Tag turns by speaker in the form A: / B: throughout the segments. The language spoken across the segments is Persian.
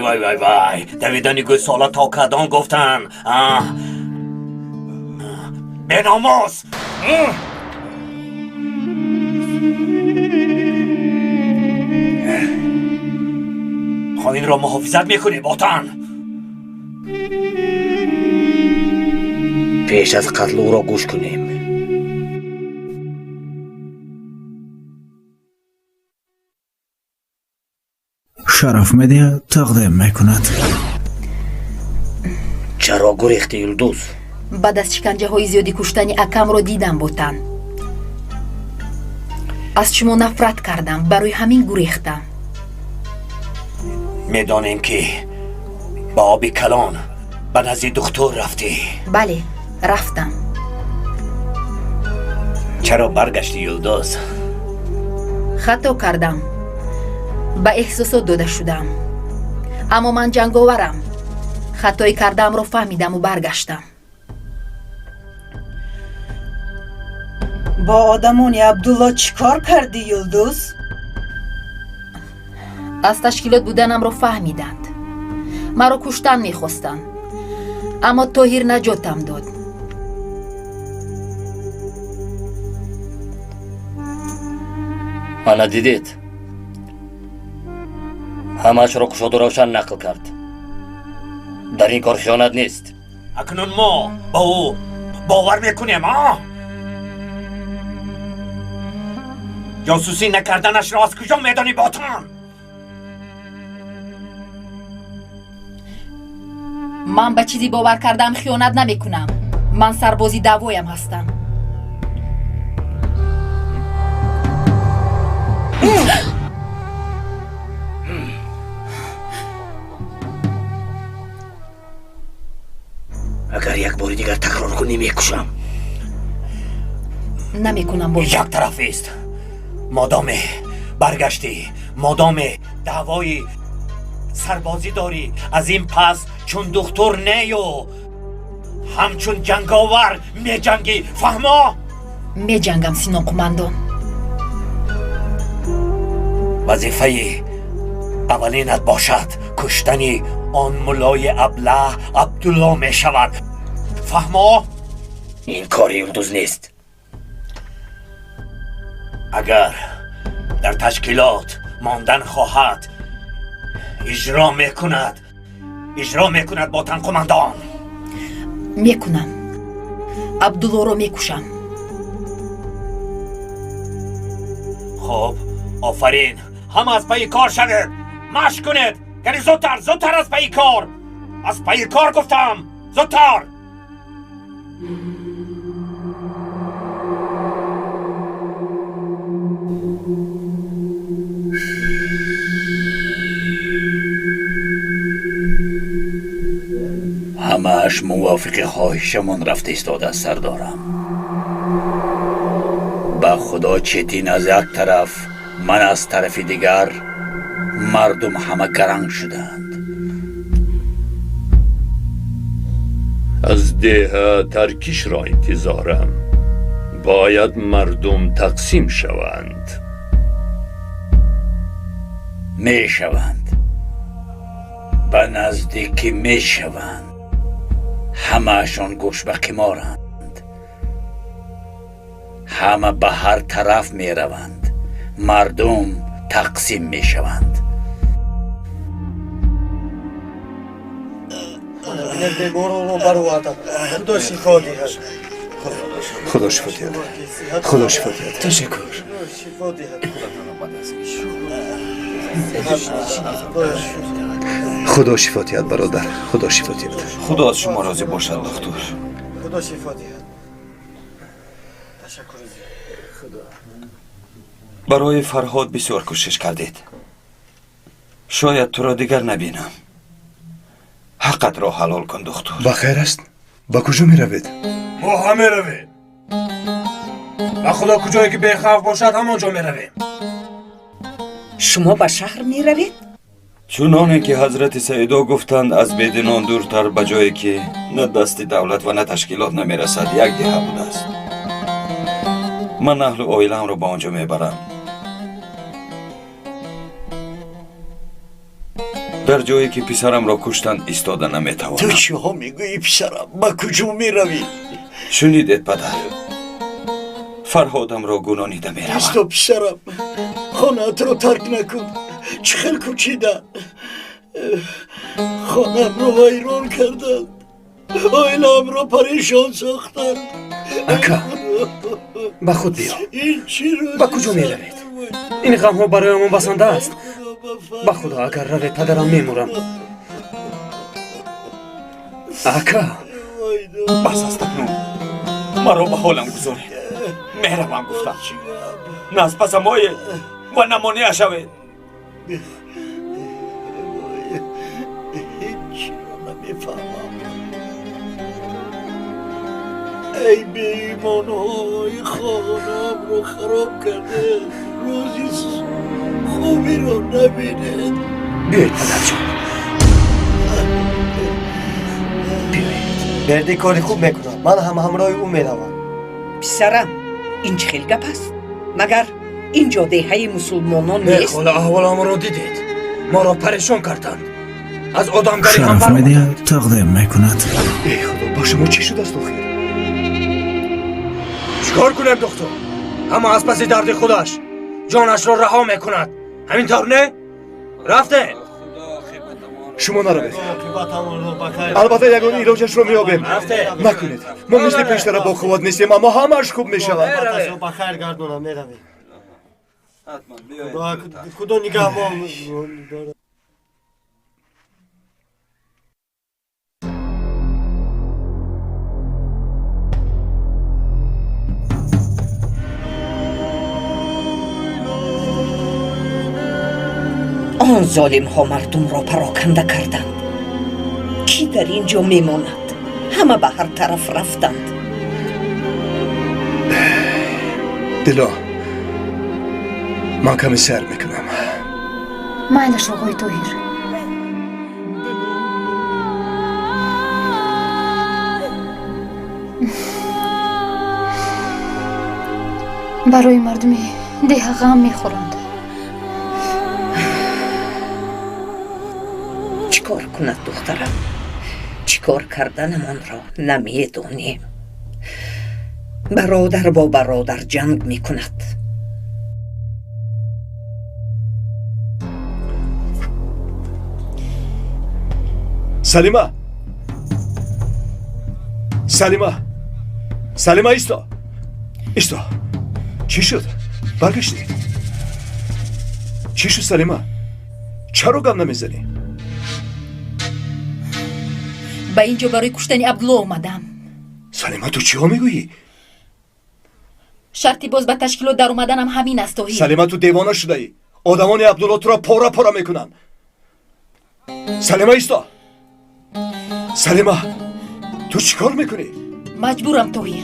A: وای وای وای وای دویدن گوسالا تا کدام گفتن به ناموس خب این را محافظت میکنی باتن پیش از قتل او را گوش کنیم
B: شرف مدیا تقدیم میکند.
A: چرا گریختی یلدوز؟
C: بعد از شکنجه های زیادی کشتنی اکم رو دیدم بودن. از شما نفرت کردم، برای همین گریختم.
A: میدانیم که با آبی کلان به نزد دکتر رفتی.
C: بله رفتم.
A: چرا برگشتی یلدوز؟
C: خطا کردم، به احساسات داده شدم، اما من جنگاورم. خطایی کردم رو فهمیدم و برگشتم.
D: با آدمانی عبدالله چیکار کردی یلدوز؟
C: از تشکیلات بودنم رو فهمیدند. مرا کشتن میخواستند، اما طاهر نجاتم داد.
A: آنها دیدید؟ همه‌اش را کشاد و روشن نقل کرد. در این کار خیانت نیست. اکنون ما با او باور میکنیم جاسوسی نکردنش را از کجا میدانی باتن؟
C: من به چیزی باور کردم خیانت نمیکنم. من سربازی دعوایم هستم.
A: اگر یک بار دیگر تکرار کنی میکشم.
C: نمیکنم بابا.
A: یک طرفی است. مادام برگشتی، مادام دعوای سربازی داری، از این پس چون دکتر نیو همچون جنگاور می جنگی. فهما؟
C: می جنگم سینان قماندان.
A: وظیفه اولینت باشد کشتنی آن ملای ابله عبدالله می شود. فهما؟ این کاری یلدوز نیست. اگر در تشکیلات ماندن خواهد اجرا میکند باتن قماندان.
C: میکنم. عبدالله رو میکشم.
A: خب آفرین، همه از پای کار شوید. مشق کنید. یعنی زودتر از پای کار. از پای کار گفتم. زودتر. همه‌اش موافق خواهشمان رفته ایستاده است سردارم. به خدا چتین از یک طرف، من از طرف دیگر، مردم همه گرنگ شدند.
E: از ده ترکیش را انتظارم. باید مردم تقسیم شوند.
A: می شوند. به نزدیکی می شوند. همه‌شان گوش به قمارند. همه به هر طرف می روند. مردم تقسیم می شوند.
B: خدا شفا دهد. خدا شفا دهد. تشکر. خدا شفا دهد برادر. خدا شفا دهد.
F: خدا از شما راضی باشد دکتر.
D: خدا شفا دهد. تشکر.
F: برای فرهاد بسیار کوشش کردید. شاید تو را دیگر نبینم. حقت را حلال کن دکتر.
B: بخیر است؟ با کجا می روید؟
G: ما همه رویم. و خدا کجایی که بخوف باشد همانجا می رویم.
D: شما به شهر می روید؟
F: چنانه که حضرت سیدا گفتند از بدنان دورتر به جایی که نه دست دولت و نه تشکیلات نمی رسد یک دهه بوده است. من اهل و عائله‌ام را با آنجا می برم. дар ҷое ки писарамро куштанд истода
B: تو
F: наметавонам.
B: چه ها میگویی پسرم؟ با کجا میروی؟
F: шунидед падар, фарҳодамро гунонида меравам.
B: ایستا پسرم، خانه‌ات رو ترک نکن. چه خیلی کوچیدن. خانم رو ویران کردن. آیلم رو پریشان ساختن.
H: اکا با خود بیا.
B: این چی رو
H: با کجا میروید؟ این غم ها برایمان بسنده است. با خدا اگر روید پدرم میمورم. اکا
F: бас аст акнун маро ба ҳолам гузоред. меҳравам гуфтам. на аз пасам оед ва на монеа шавед.
B: هیچی رو نمیفهمم. ای بی ایمان های خانم رو خراب کرده. روزی خوبی رو نبینه.
H: بیایید پدر جان.
I: برده کاری خوب میکنم. من هم همراه او میروم.
D: پسرم این چه خیلی گپ است؟ مگر اینجا دهه مسلمانان
H: نه
D: نیست؟
H: خاله احوالم را دیدید. ما را پریشان کردند. از آدمگری هم
J: شرف
H: برآمدند.
J: میدهد تقدیم میکند.
B: ای خدا با شما چی شده است آخر؟
H: چیکار کنم دکتر؟ اما از پس درد خودش جانش را رها میکند. همینطور نه؟ رفته.
B: شما نروید. البته یگان ایلاجش رو میابیم.
H: رفته.
B: نکنید. ما مثل پیشتر با قوت نیستیم اما همش خوب میشود.
I: بخیر گردونم میرویم.
B: خدا نگهبان.
D: آن ظالم ها مردم را پراکنده کردند. کی در اینجا میماند؟ همه به هر طرف رفتند.
B: دلا من کمی سر میکنم.
C: مایلش آقای طاهر. برای مردم ده غم میخورند.
D: چیکار کند دخترم؟ چیکار کردنمان را نمیدانیم. برادر با برادر جنگ میکند.
B: سلیما سلیما سلیما ایستا ایستا. چی شد؟ برگشتی؟ چی شد سلیما؟ چرا گم نمیزنی؟
C: به اینجا برای کشتن عبدالله اومدم.
B: سلیما تو چی ها میگویی؟
C: شرطی باز به تشکیلات در اومدنم همین است طاهر.
B: سلیما تو دیوانه شده ای. آدمان عبدالله تو را پاره پاره میکنن. سلیما ایستا. سلیما تو چیکار میکنی؟
C: مجبورم طاهر.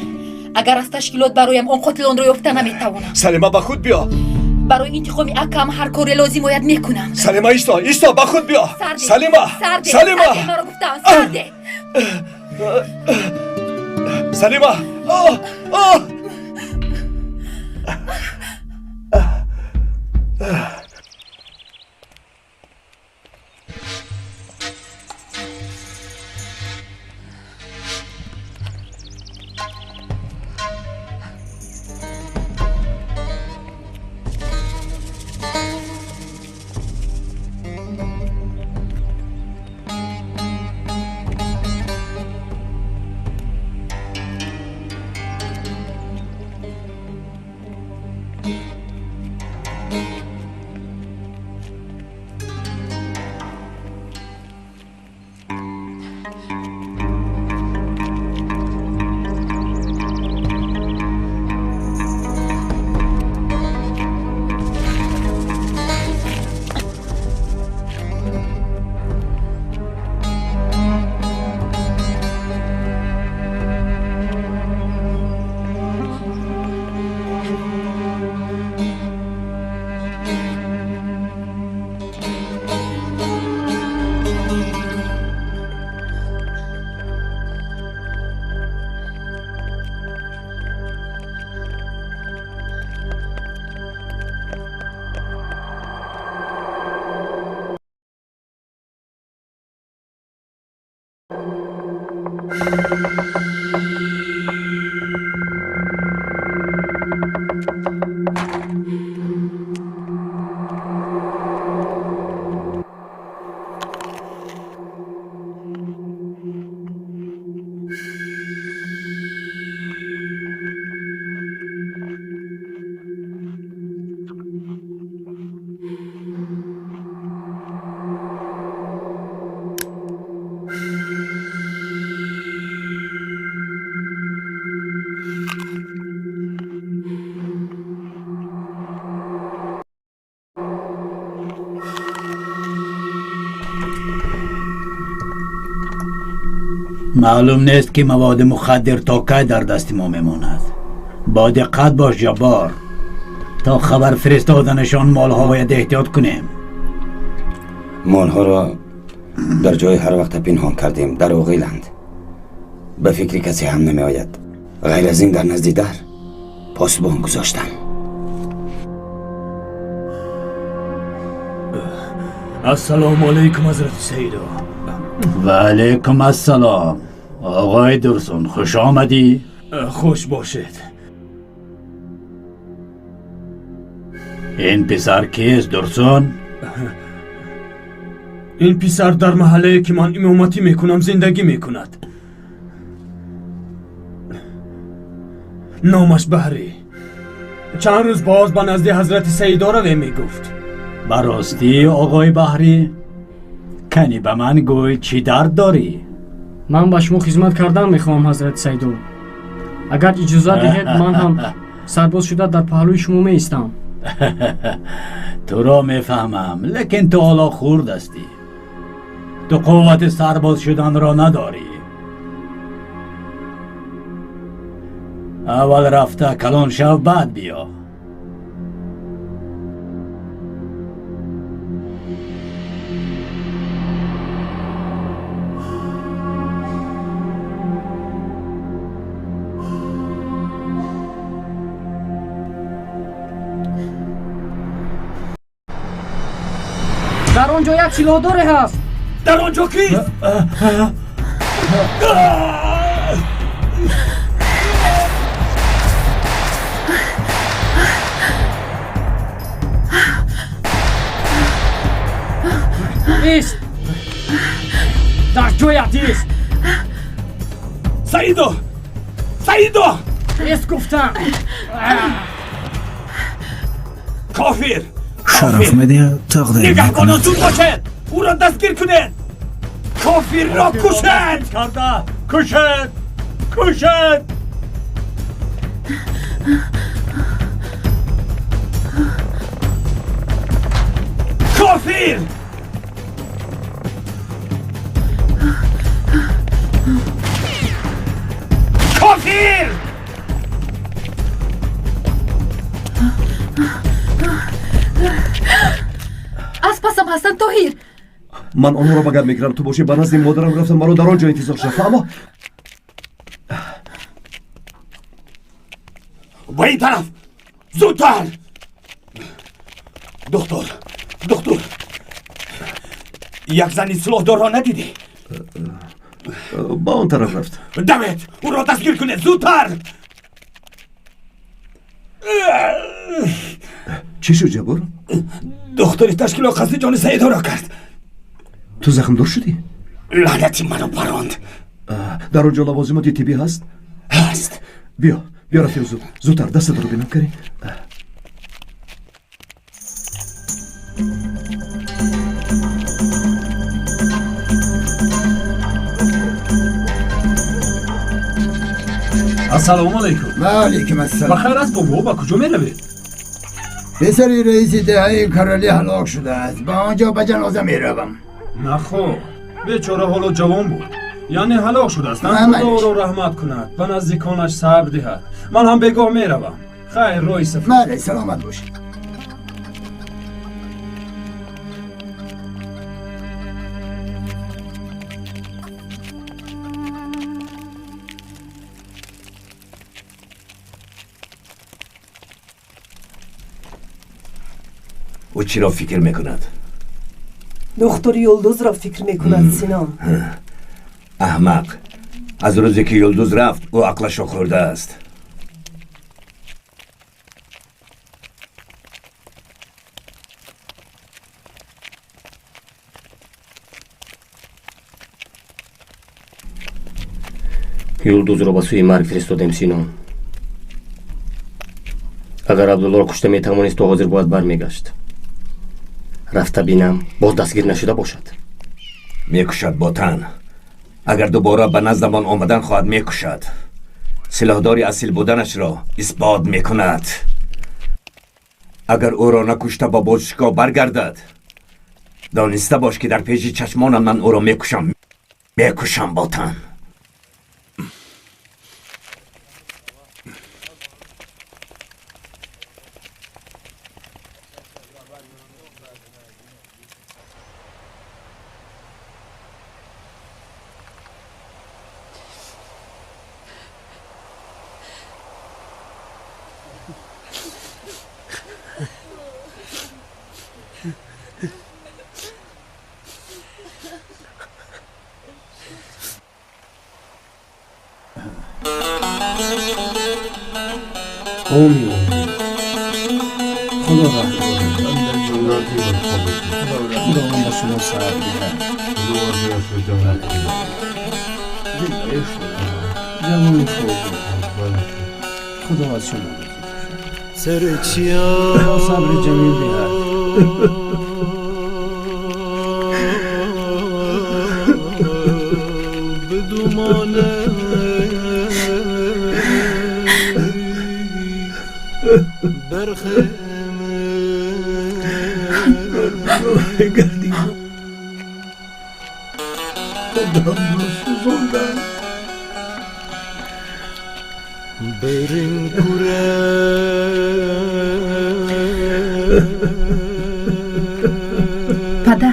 C: اگر از تشکیلات برایم آن قاتلان را یافته نمیتوانم.
B: سلیما به خود بیا.
C: برای انتقام اکم هر کاری لازم باید میکنم.
B: سلیما ایستا ایستا به خود بیا.
C: سرده.
B: سلیما
C: سرده.
B: سلیما
C: سرده. مرا گفتم سرده.
B: سلیما
J: معلوم نیست که مواد مخدر تا کی در دست ما میماند. با دقت باش جبار، تا خبر فرستادنشان مالها باید احتیاط کنیم.
F: مالها را در جای هر وقت پنهان کردیم، در اوغیلند. به فکر کسی هم نمی آید. غیر از این در نزد در پاسبان گذاشتم.
G: السلام علیکم حضرت سیدا.
J: و علیکم السلام. آقای درسون خوش آمدی؟
G: خوش باشید.
J: این پسر کیست درسون؟
G: این پسر در محله که من امامتی میکنم زندگی میکند. نامش بحری. چند روز باز به نزد حضرت سیدا روی میگفت.
J: براستی آقای بحری؟ کنی به من گوی چی درد داری؟
K: من به شما خدمت کردن میخوام حضرت سیدو. اگر اجازه دهید من هم سرباز شده در پهلوی شما میستم.
J: تو را میفهمم، لیکن تو حالا خورد هستی. تو قوت سرباز شدن را نداری. اول رفته کلان شو بعد بیا.
K: در آنجا یک سلاحداری هست.
G: در آنجا کیست؟
K: ایست. در جایت ایست.
G: سیدو! سیدو!
K: ایست گفتم.
G: کافر!
L: شرف میده تقدیر
G: نگهبانان زود باشد! او را دستگیر کنید! کافر را کشید!
J: کرده کشید! کشید!
G: کافر! کافر!
C: از پسم هستن توهیر.
B: من آنها را بگرد میگیرم، تو باشی به نزد مادرم رفتم، مرا در آنجا انتظار شد. اما
A: به این طرف زودتر. دکتر یک زنی سلاحدار را ندیدی؟
B: با آن طرف رفت.
A: دمت او را دستگیر کنید زودتر.
B: چی شد جبار؟
A: دختری تشکیلات قصد جان سیدا را کرد.
B: تو زخم دار شدی؟
A: لعنتی منو براند.
B: در آنجا لوازمات طبی هست؟
A: هست.
B: بیا رفیق، زودتر دستت رو بینم کردی.
G: السلام علیکم.
L: و علیکم السلام.
G: بخیر است بابا، با کجا میروی؟
L: پسری رئیس دهه کرالی هلاک شده است، با آنجا به جنازه میروم.
G: نه خب، بیچاره حالا جوان بود، یعنی هلاک شده است.
L: نه،
G: خدا او را رحمت کند، به نزدیکانش صبر دهد. من هم بگاه میروم. خیر روی سفر.
L: بله سلامت باشی.
A: او چی را فکر میکند؟
M: دختر یلدوز را فکر میکند سینان.
A: احمق، از روزی که یلدوز رفت او عقلش را خورده است.
N: یلدوز را به سوی مرگ فرستادیم سینان. اگر عبدالله را کشته میتوانست تو حاضر باید برمیگشت. رفته بینم باز دستگیر نشده باشد.
A: میکشد با تن. اگر دوباره به نزدمان آمدن خواهد میکشد. سلاحداری اصیل بودنش را اثبات میکند. اگر او را نکشته با بازشگاه برگردد، دانسته باش که در پیش چشمان من او را میکشم با تن.
K: اومی خدا رحم خدا با شما صبر جوانی خدا از شما صبر جمیل بیاد
C: پدر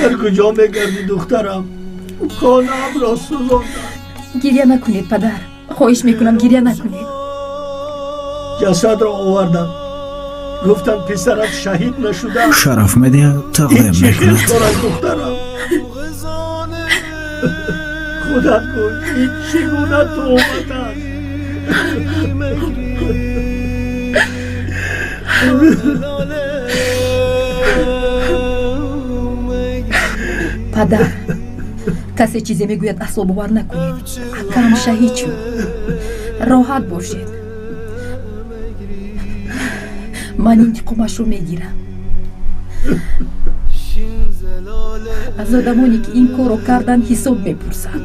J: در کجا میگردی دخترم؟ خانم را سوزاندن.
C: گریه نکنید پدر، خواهش میکنم گریه نکنید.
J: جسد را آوردن، گفتن پسرت شهید نشده.
O: شرف میده تقدیم میکند.
J: دخترم خودت گوی این چگونه تومت است؟
C: پدر کسی چیزی میگوید اعصاب بار نکنید. اکرم شهید شد، راحت باشید. من انتقامش رو میگیرم از آدمانی که این کارو کردن حساب میپرسن.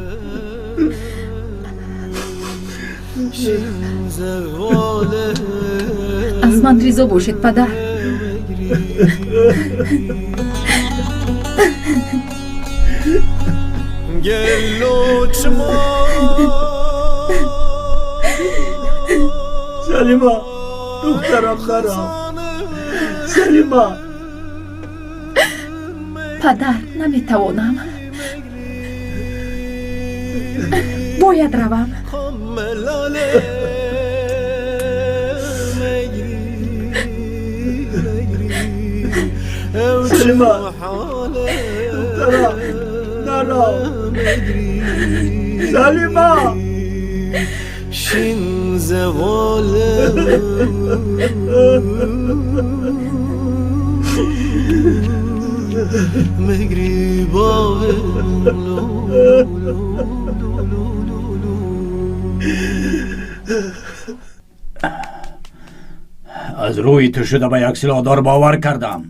C: از من رضا باشید پدر.
J: سلیما دخترم برام. سلیما
C: پدر نمیتوانم، باید روم.
J: سلیما دخترم نرام. سلیما
P: شین زواله مگری باغ
J: از روی تو شده به یک سلادار باور کردم.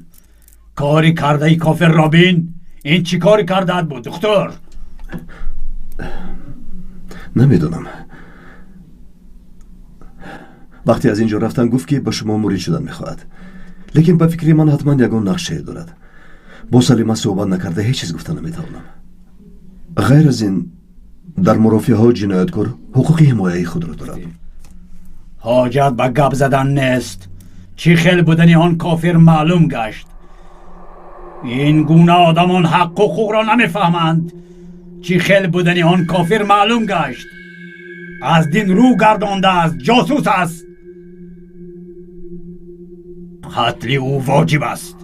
J: کاری کرده ای کافر رابین؟ این چی کاری کرده بود دکتر؟
B: نمیدونم. وقتی از اینجا رفتن گفت که به شما مرید شدن میخواهد، لیکن به فکری من حتما یگان نقشه دارد. با سلیما صحبت نکرده هیچ چیز گفته نمیتوانم. غیر از این در مرافعه ها جنایتکار حقوق حمایه خود را دارد.
J: حاجت به گپ زدن نیست. چی خیل بودنی آن کافر معلوم گشت. این گونه آدمان حق و حقوق را نمیفهمند. چی خیل بودنی آن کافر معلوم گشت. از دین رو گردانده است، جاسوس است. قتل او واجب است.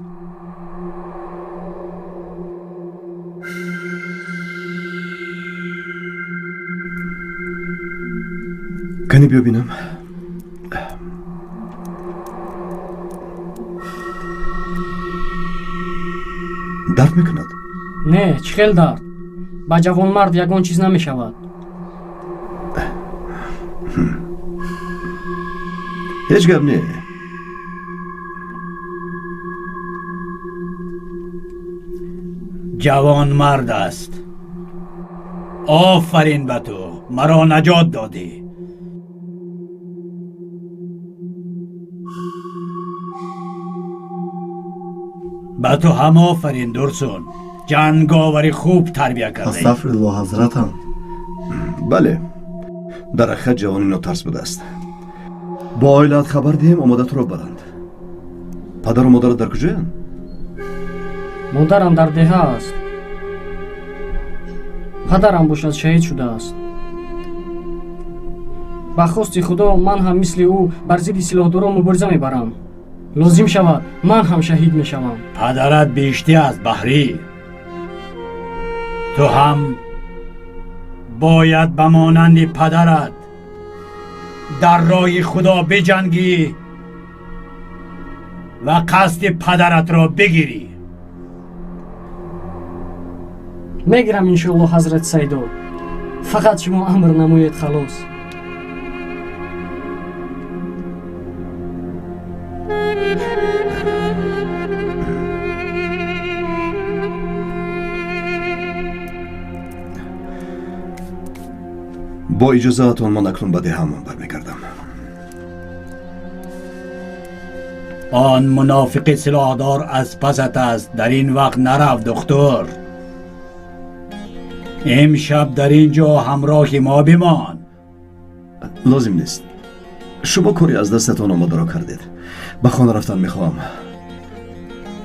B: کنی ببینم. درد میکند؟
K: نه چی خیل درد. با جوان مرد یگان چیز نمیشود.
B: هیچ گپ نه.
J: جوان مرد است. آفرین به تو، مرا نجات دادی. به تو هم آفرین درسون. جنگاوری خوب تربیه کرده.
B: استغفرالله حضرتم. بله، در حقیقت جوانی ناترس بوده است. با عائلت خبر دهیم آماده تو را برند. پدر و مادر در کجایند؟
K: مادرم در دهه است. پدرم باشد شهید شده است. با خواست خدا من هم مثل او بر ضد سلاحداران مبارزه میبرم. لازم شود من هم شهید میشوم.
J: پدرت بیشتر از بحری. تو هم باید به مانند پدرت در راه خدا بجنگی و قصد پدرت را بگیری.
K: میگیرم انشالله حضرت سیدو. فقط شما امر نموید خلاص.
B: با اجازهتون من اکنون به دهه‌مان برمیگردم.
J: آن منافق سلاحدار از پست است. در این وقت نرفت دکتر. امشب در اینجا همراه ما بمان.
B: لازم نیست. شما کاری از دستتان آماده را کردید. به خانه رفتن میخواهم.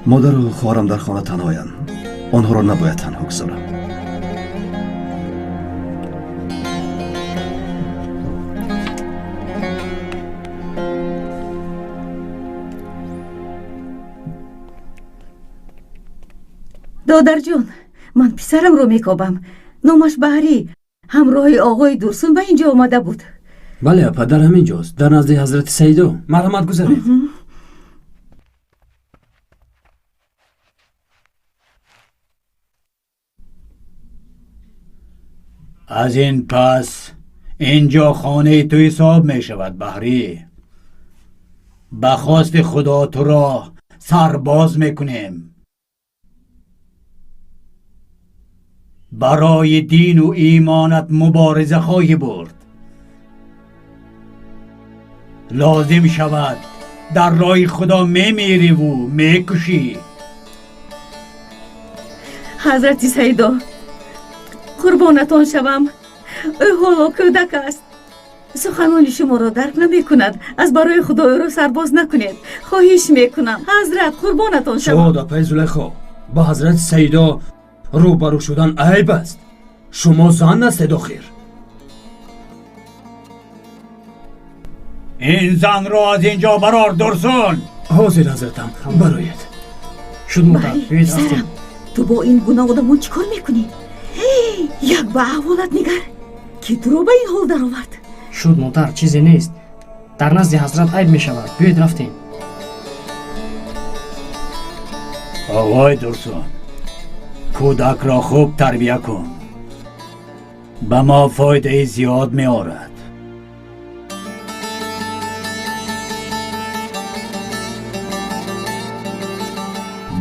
B: مادر و خواهرم در خانه تنهایند. آنها را نباید تنها گذارم.
Q: دادر جون، من پسرم رو میکابم. نامش بحری. همراه آقای درسون به اینجا آمده بود.
O: بله پدر همینجاست، در نزد حضرت سیدو. مرحمت گذارید.
J: از این پس اینجا خانه تو حساب می شود بحری. به خواست خدا تو را سرباز میکنیم. برای دین و ایمانت مبارزه خواهی برد. لازم شود در راه خدا میمیری و میکشی.
Q: حضرت سیدو، قربانتان شوم. او حالا کودک است. سخنان شما را درک نمی کند. از برای خدا او را سرباز نکنید. خواهش میکنم. حضرت قربانتان شوم.
O: شهادا پی زلیخا، با حضرت سیدا روبرو شدن عیب است. شما زن هستید آخر.
J: این زن را از اینجا برار درسون.
O: حاضر حضرتم برایت.
K: شد مادر بیایید
Q: سرم، تو با این گناه آدمون چیکار میکنی؟ یک به احوالت نگر که تو رو به این حال در آورد.
K: شد مادر چیزی نیست. در نزد حضرت عیب میشود. بیایید رفتیم.
J: آقای درسون، کودک را خوب تربیه کن. به ما فایده زیاد می آورد.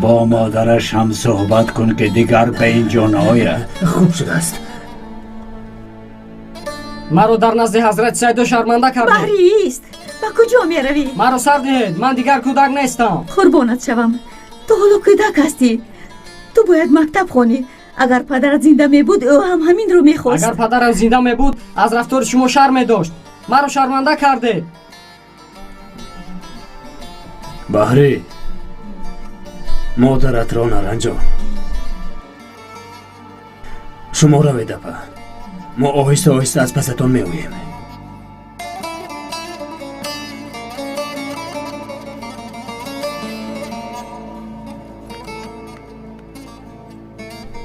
J: با مادرش هم صحبت کن که دیگر به اینجا نآید.
O: خوب شده است.
K: مرا در نزد حضرت سیدو شرمنده کرده.
Q: بحری است. به کجا می روی؟
K: مرا سر دهید. من دیگر کودک نیستم.
Q: قربانت شوم. تو حالا کودک هستی. تو باید مکتب خونی. اگر پدرت زنده می بود او هم همین رو می خواست.
K: اگر پدرم زنده می بود از رفتار شما شرم می داشت. مرا شرمنده کرده.
O: بحری، مادرت را نرنجان. شما روید اپا. ما آهسته آهسته از پستان می آییم.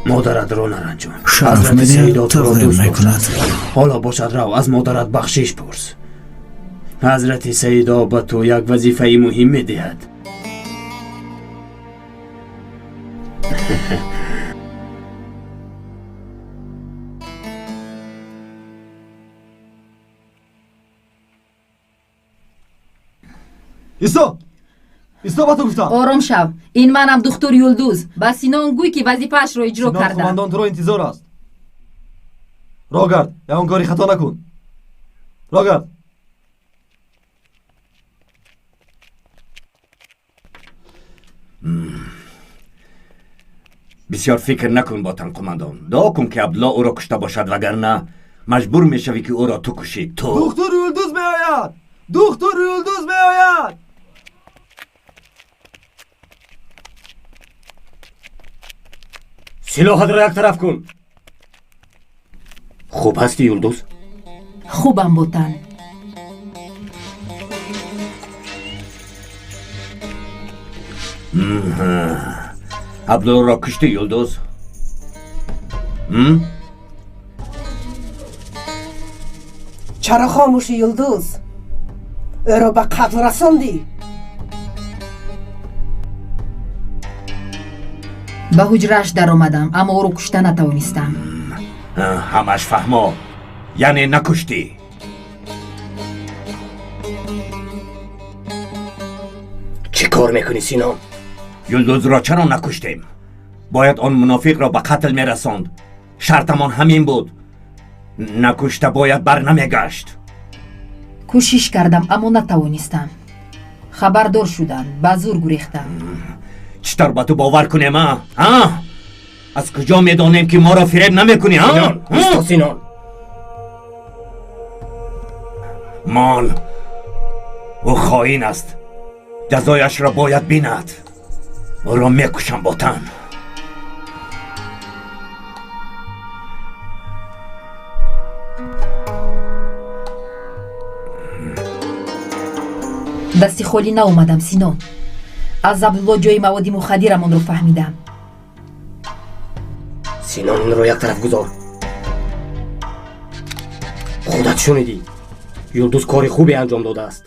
O: مادرت را نرنجان.
R: شرف میدین تقدیم میکند.
O: حالا باشد رو از مادرت بخشش پرس. حضرت سیدا به تو یک وظیفه مهم میدهد.
I: ایسا با تو گفتم.
C: آرام شو. این منم دکتر یلدوز. با سینان گوی که وظیفه‌اش رو اجرا کرده.
I: سینان کماندان تو رو انتظار است. راه گرد. یه کاری خطا نکن. راه گرد.
A: بسیار فکر نکن باتن قماندان. دعا کن که عبدالله او را کشته باشد وگرنه مجبور میشوی که او را تو کشی. تو
I: دکتر یلدوز می آید. دکتر یلدوز می آید.
B: 「
I: دکتر یلدوز می آید. دکتر یلدوز می آید. دکتر یلدوز می آید. دکتر یلدوز می آید. دکتر یلدوز می آید. دکتر یلدوز می آید. دکتر یلدوز می آید. دکتر
N: سلاحت را یک طرف کن. خوب هستی یلدوز؟
C: خوبم بودن.
E: عبدالله را کشتی یلدوز؟
M: چرا خاموشی یلدوز؟ او را به قتل رساندی؟
C: به حجرش در آمدم اما او رو کشته نتوانستم.
E: همش فهمو، یعنی نکشتی.
N: چی کار میکنی سینان؟
E: یلدوز را چرا نکشتیم؟ باید آن منافق را به قتل میرساند. شرطمان همین بود. نکشته باید بر نمیگشت.
C: کوشش کردم اما نتوانستم. خبردار شدن به زور گریختم.
E: چطور با تو باور کنیم ها؟ از کجا میدانیم که ما را فریب نمیکنی ها؟
N: سینان، ایستا سینان.
E: مال او خائن است. جزایش را باید بیند. او را میکشم با تن.
C: دستی خالی ناومدم سینان. از عبدالله جای مواد مخدرمان رو فهمیدم.
N: سینان این رو یک طرف گذار. خودت شنیدی؟ یلدوز کاری خوبی انجام داده است.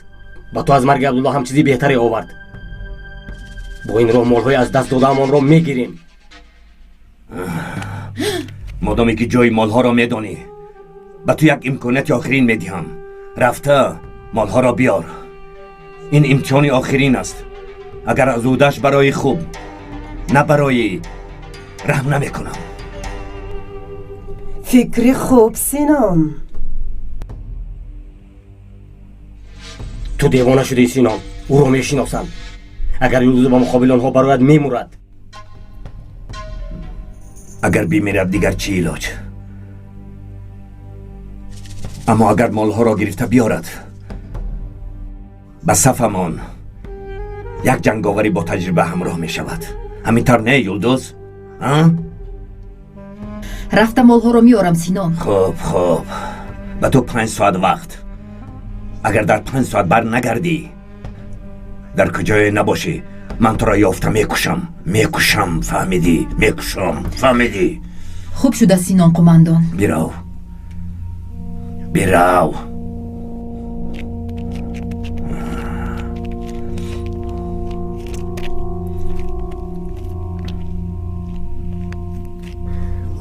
N: با تو از مرگ عبدالله هم چیزی بهتری آورد. با این راه مالهای از دست دادهمان را میگیریم.
E: مادامی که جای مالها را میدانی، به تو یک امکانت آخرین میدهم. رفته مالها را بیار. این امتحان آخرین است. اگر از اودش برای خوب نه برای رحم نمیکنم.
M: فکری خوب سینان.
N: تو دیوانه شدی سینان. او را میشناسم. اگر یلدوز با مقابل آنها برایت میمورد.
E: اگر بیمیرد دیگر چی علاج؟ اما اگر مالها را گرفته بیارد، به صفمان یک جنگاوری با تجربه همراه می شود. همینطور نه یلدوز؟
C: رفتم مالها رو میارم سینان.
E: خوب به تو 5 ساعت وقت. اگر در 5 ساعت بر نگردی، در کجای نباشی، من تو را یافته میکشم. فهمیدی؟ فهمیدی؟
C: خوب شده سینان قماندان.
E: بیراو.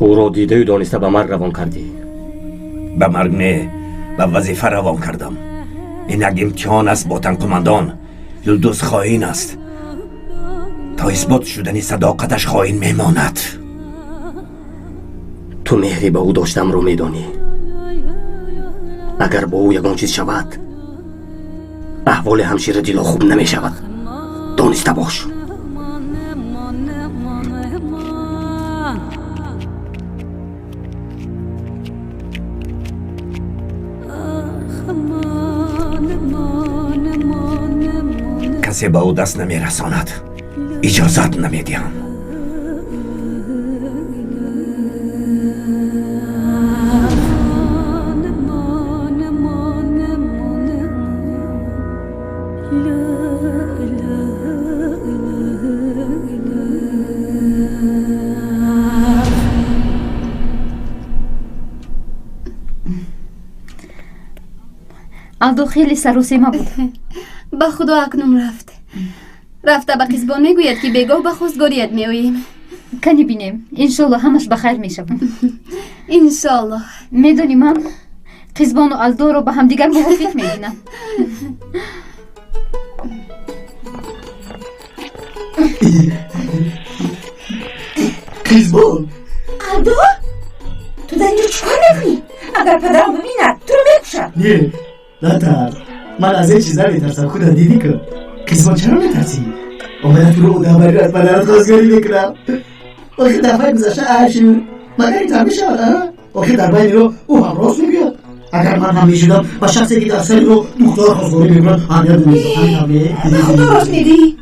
N: او را دیده و دانسته به مرگ روان کردی.
E: به مرگ نه، به وظیفه روان کردم. این یک امتحان است باطن قماندان. یلدوز خائن است. تا اثبات شدنی صداقتش خائن میماند.
N: تو مهری به او داشتم رو میدانی. اگر با او یگان چیز شود، احوال همشیر دیلا خوب نمی شود. دانسته باش.
E: کسی به او دست نمی رساند. اجازت نمی دیم.
Q: عبدو خیلی سروسیمه بود.
S: به خدا اکنون رفته به قزبان میگوید که بگاه به خواستگاریت میوییم.
Q: کنی بینیم انشالله همش بخیر میشود.
S: انشالله.
Q: میدونی من قزبان و الدو رو به هم دیگر موافق میبینم.
L: قزبان
D: الدو؟ تو در اینجا چکار میکنی؟ اگر پدرم ببیند تو رو میکشد.
I: نه نتر، من از این چیزا میترسم. خدا دیدی که قزبان چرا میترسی؟ آمده تو رو او دهبری رو از پدرت خواستگاری میکنم. آخه دفعه گذشته اشون مگر این تبه شد؟ آخه در بین رو او هم راست میگه. اگر من هم میشدم و شخصی که در سری رو دختر خواستگاری میکنم همیت میزدم.
D: خدا راست میگی؟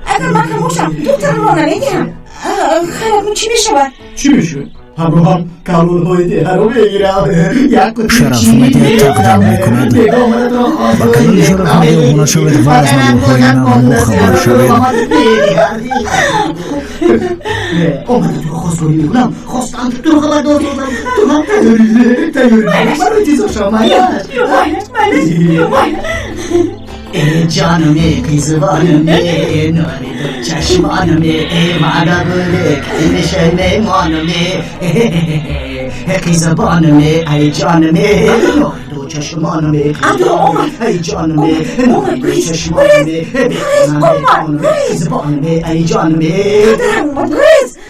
D: اگر من خموشم دختر رو نمیگم. خرابون چی بشود؟
I: چی بشه؟ همراه هم کلون دیگر رو بگیرم یک کتی
R: شرف مده تقدیم میکند با کلون شرف مده اونا شود و از ملوهای نامو خبر شود
I: آمده تو رو خواست کنی میکنم خواستم تو رو خبر دار دادم تو هم تیاری برای چیزا شمایت ای جانمه قیزوانمه ناری دو چشمانمه ای مادرونه کلمشه میمانمه قیزوانمه ای جانمه ناری دو چشمانمه ای جانمه ناری دو چشمانمه قیزوانمه ای جانمه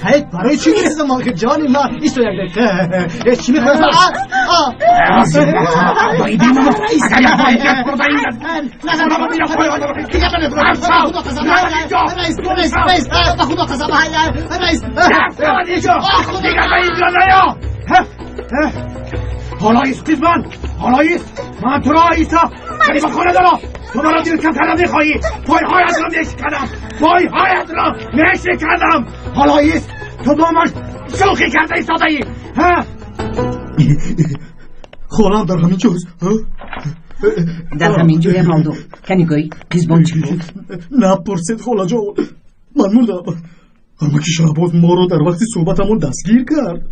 I: هی برای چی گریزم مالک جانی من ایستو یک دقیقه چی میخواه بایدی ماما اگر یک بایدی برده این نظر بابا میرا خواهی دیگه بله برو خدا قسم رئیس خدا قسم رئیس دیگه به اینجا نیا حالا ایست قیزمان حالا ایست من تو را ایستا کلی با خانه دارم تو مرا دیر کم کردم میخواهی پایهایت را میشکردم پایهایت را میشکردم حالا ایست تو با من شوخی کرده ایستاده ای خانم در همین جاست
D: در همین جای مالدو کنی گوی قیزمان چی بود؟
I: نپرسید خالا جان من موندم اما که شهباز ما رو در وقت صحبتمون دستگیر کرد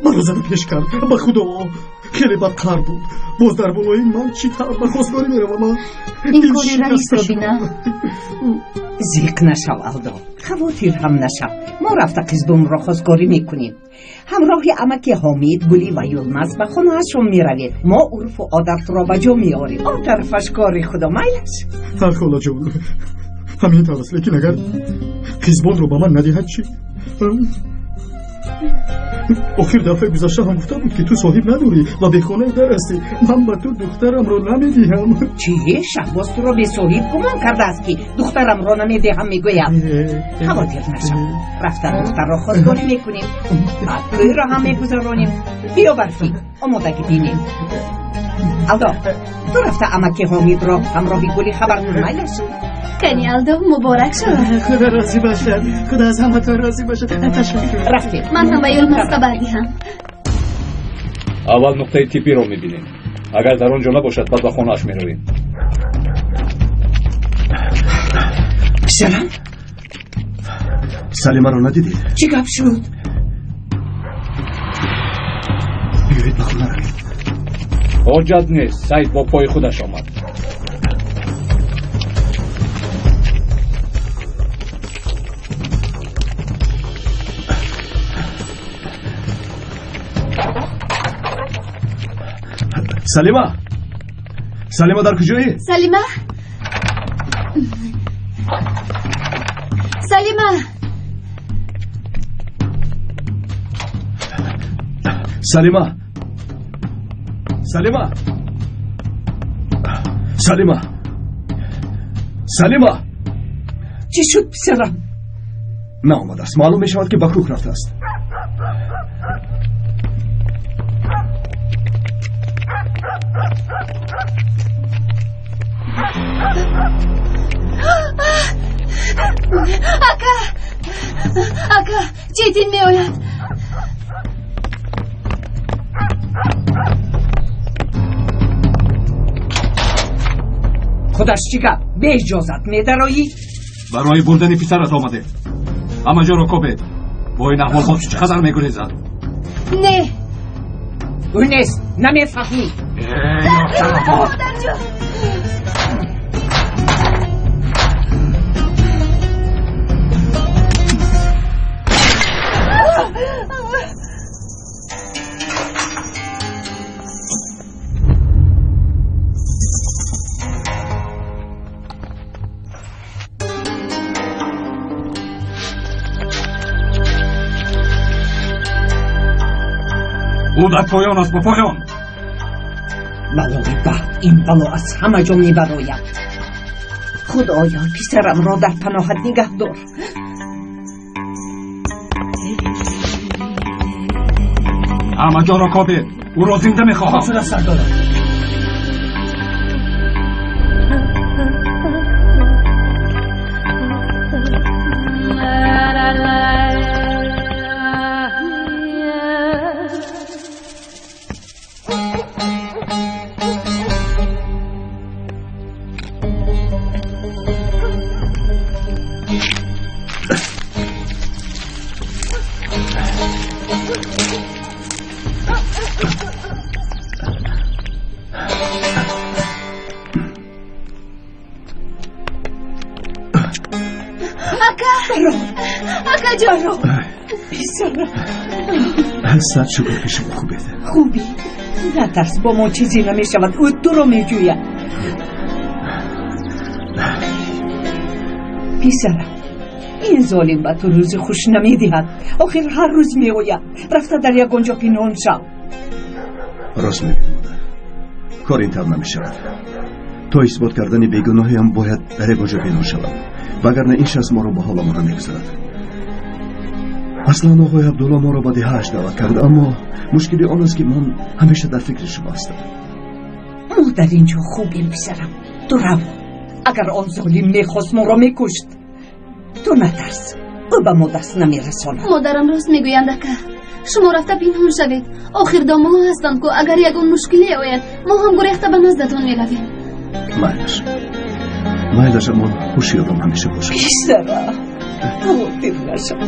I: من رو زن پیش کرد به خدا خیلی بدقر بود باز در بالای من چی طرف به خواستگاری میرم من
Q: این کاری رئیس ببینم
D: زیق نشو الدو خواتیر هم نشو ما رفته قیزبون را خواستگاری میکنیم همراهی امک حامید گلی و یلمز به خونه هاشون میروید ما عرف و عادت را به جا میاریم آن طرفش کاری خدا میلش
I: خالا جان همین طور است لیکن اگر قیزبون رو به من ندهد چی؟ آخر دفعه گذشته هم گفته بود که تو صاحب نداری و به خانه در هستی من به تو دخترم رو نمیدیم
D: چیه؟ شهباز تو رو به صاحب گمان کرده است که دخترم رو نمیدهم میگویم خواتیر نشو رفتن دختر را خواستگاری میکنیم بعد توی را هم میگذرانیم بیا برفی آماده بینیم الدا تو رفته امک حامید را همراهی گلی خبر نمیلش
S: کنی الدو مبارک شد
I: خدا راضی باشد خدا از همه تو راضی باشد تشکر
D: رفتی
S: من هم به یلمز بعدی هم
T: اول نقطه تیپی رو میبینیم اگر در آنجا نباشد بعد به خونه‌اش میرویم
D: سلام
B: سلیمه رو ندیدید؟
D: چی گپ شد؟
B: بیایید به خونه رویم
T: حاجت نیست سعید با پای خودش آمد
B: سلیمه در کجایی؟
S: سلیمه
B: سلیمه
D: چی شد پسرم؟
B: نه آمده است معلوم می شود که بکروک رفته است
S: اکا چیتین می آید
D: خودش چیکار به اجازت می درایی؟
T: برای بردن پسرت آمده اما جا رو کبید با این احوال خود چقدر میگریزد
S: نه
D: اون نیست نمیفهمی
T: او در پایان است با پایان
D: بلای بعد این بلا از همه جا می براید خدایا پسرم را در پناهت نگه دار
T: همه جا را کابید او را زنده می خواهم
I: حاصل از سر دارم
S: اکا جان
B: صد شکر که شما خوبید.
D: خوبی؟ نترس، با ما چیزی نمیشود. او تو رو میجوید. پسرم، این ظالم به تو روز خوش نمیدهد. آخر هر روز میآید. رفته در یک آنجا پنهان شو.
B: راست میگید مادر. کار این طور نمیشود. تا اثبات کردن بیگناهی هم باید در یک آنجا پنهان شوم. وگرنه این شخص ما رو به حالمان نمیگذارد. اصلا آقای عبدالله ما را به دهه‌اش دعوت کرد، اما مشکلی آن است که من همیشه در فکر شما هستم.
D: ما در اینجا خوبیم پسرم. تو رو اگر آن ظالم میخواست ما را میکشت، تو نترس، او به ما دست نمیرساند.
S: مادرم راست میگویند اکا. شما رفته پنهان شوید. آخر دام ها هستند که اگر یگان مشکلی آید ما هم گریخته به نزدتان میرویم.
B: مایلش اما هوشیارم همیشه باشم.
D: پسرم خاطر نشم.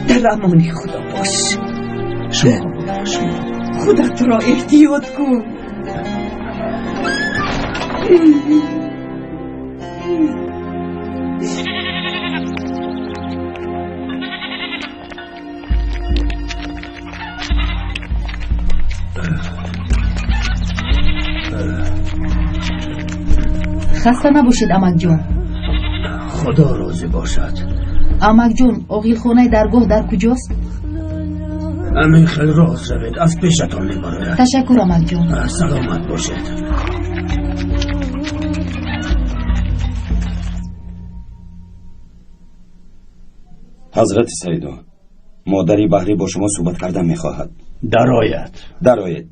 D: در امان خدا باش.
B: شما
D: خودت را احتیاط کن.
C: خسته نباشید امک جون.
O: خدا راضی باشد.
C: امک جون، اغیل خانه درگاه در کجاست؟
O: همین خیلی راست روید، از پیشتان میبراید.
C: تشکر امک جون.
O: سلامت باشید.
F: حضرت سیدو، مادری بحری با شما صحبت کردن میخواهد. درآید.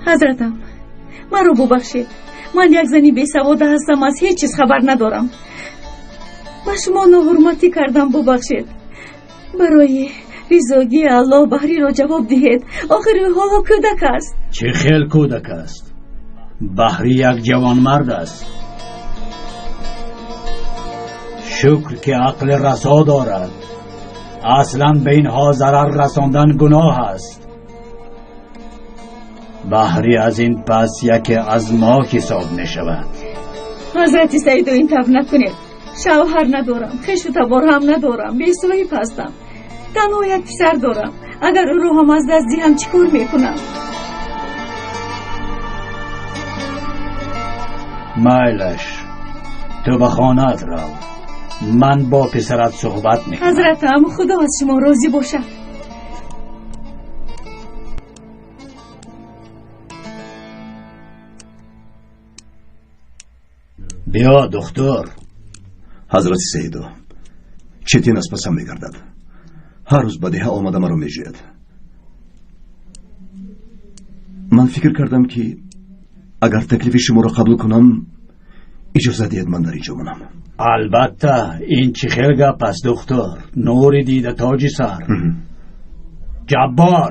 Q: حضرتم، من رو ببخشید. من یک زنی بیسواده هستم، از هیچ چیز خبر ندارم. من شما ناحرمتی کردم، ببخشید. برای رضاگی الله بحری را جواب دهید. آخر ها کودک است.
J: چه خیل کودک است؟ بحری یک جوان مرد است. شکر که عقل رسا دارد. اصلا به اینها ضرر رساندن گناه است. بحری از این پس یکی از ما حساب می شود.
Q: حضرت سیدو این طور نکنید. شوهر ندارم، خش و تبار هم ندارم، بی صاحب هستم. تنها یک پسر دارم. اگر او رو هم از دست دهم چیکار میکنم؟
J: مایلش، تو به خانه‌ات رو. من با پسرت صحبت میکنم.
Q: حضرتم، خدا از شما راضی باشد.
J: بیا دختر.
B: حضرت سیدو، چتین از پسم میگردد. هر روز به ده آمده مرا میجوید. من فکر کردم که اگر تکلیف شما را قبول کنم اجازه دهید من در اینجا مانم.
J: البته، این چی خیلی گپ است دختر. نور دیده تاج سر. جبار.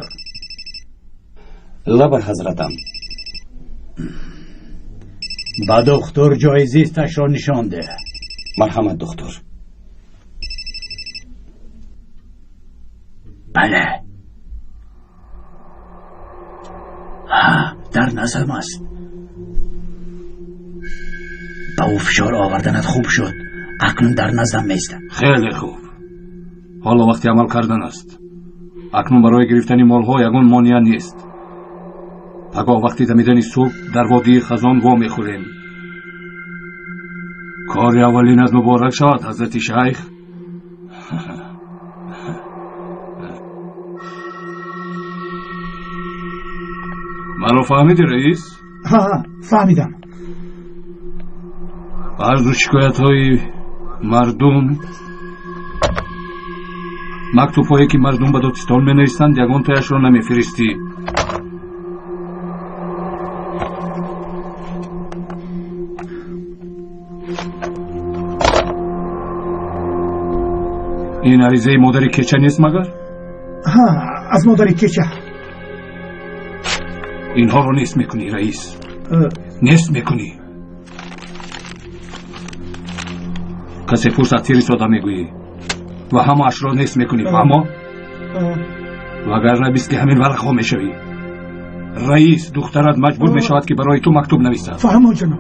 F: لبر حضرتم.
J: با دختر جای زیستش را نشان ده.
F: مرحمت دختر.
J: بله. در نظرم است. با او فشار آوردنت خوب شد. اکنون در نظرم میستم.
T: خیلی خوب. حالا وقتی عمل کردن است. اکنون برای گرفتن مالها یگان مانع نیست. پگاه وقتی دمیدن صبح در وادی خزان وا میخوریم. کار اولین از مبارک شود حضرت شیخ. منو فهمیدی رئیس؟
I: ها فهمیدم.
T: عرض و شکایت های مردم، مکتوب هایی که مردم به دادستان می نویسند یگان تایش را نمی فرستی. این عریضه مادر کچه نیست مگر؟
I: ها، از مادر کچه.
T: اینها رو نیست میکنی رئیس. نیست میکنی. کسی فرصت تیری ساده میگویی و همه اش را نیست میکنی. فهمو؟ وگرنه بیست که همین ورق ها میشوی. رئیس دخترت مجبور می شود که برای تو مکتوب نویسد.
I: فهمم جناب.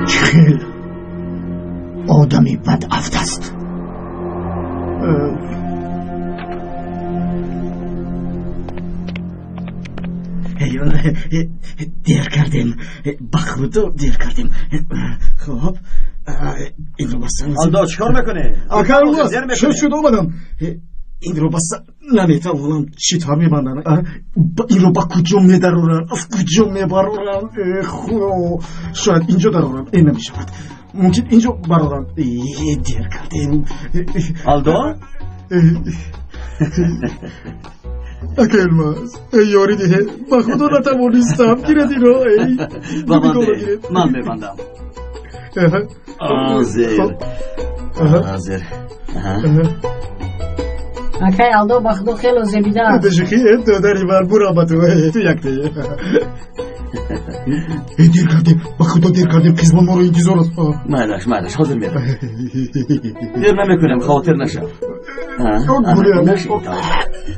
I: خیلی آدمی بدعفت است. دیر کردیم، بخودو دیر کردیم. خب این رو بستن.
O: آلدو چکار میکنه؟
I: آکار شد شد اومدم. این رو بستن نمیتونم چیطور میبندن. این رو با کجا میدارونن، از کجا میبرونن. خدا شاید اینجا دارونن. این نمیشود، ممکن اینجا برارن. دیر کردیم.
O: آلدو؟
I: اکلماز یاری دیگه با خدا نتوانستم گیرد این رو.
O: من ببندم. آزر آزر
K: اکی آلدو با خدا خیلی زبیده
I: دشکی تو داری بر برا با تو یک دیگه. دیر کردیم، با خدا دیر کردیم. قسمان ما رو انتظار است.
O: مالش حاضر میرم. دیر نمیکنم خاطر نشم.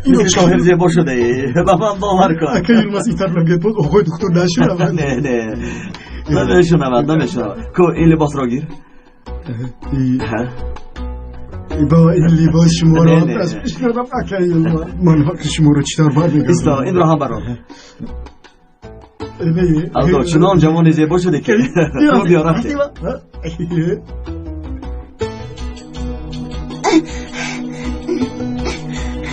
O: اینو شاهر زیبا شده با من باور کن.
I: اکی علماز ایتر نگید بود آقای دکتر نشونم.
O: نه نمیشونم. کو این لباس را گیر.
I: با این لباس شما را تصفیش کردم. اکی علماز من حق شما را چطور بر میگم.
O: ایستا این را هم برام. آلدو چنان جوان زیبا شده که تو بیا رفته.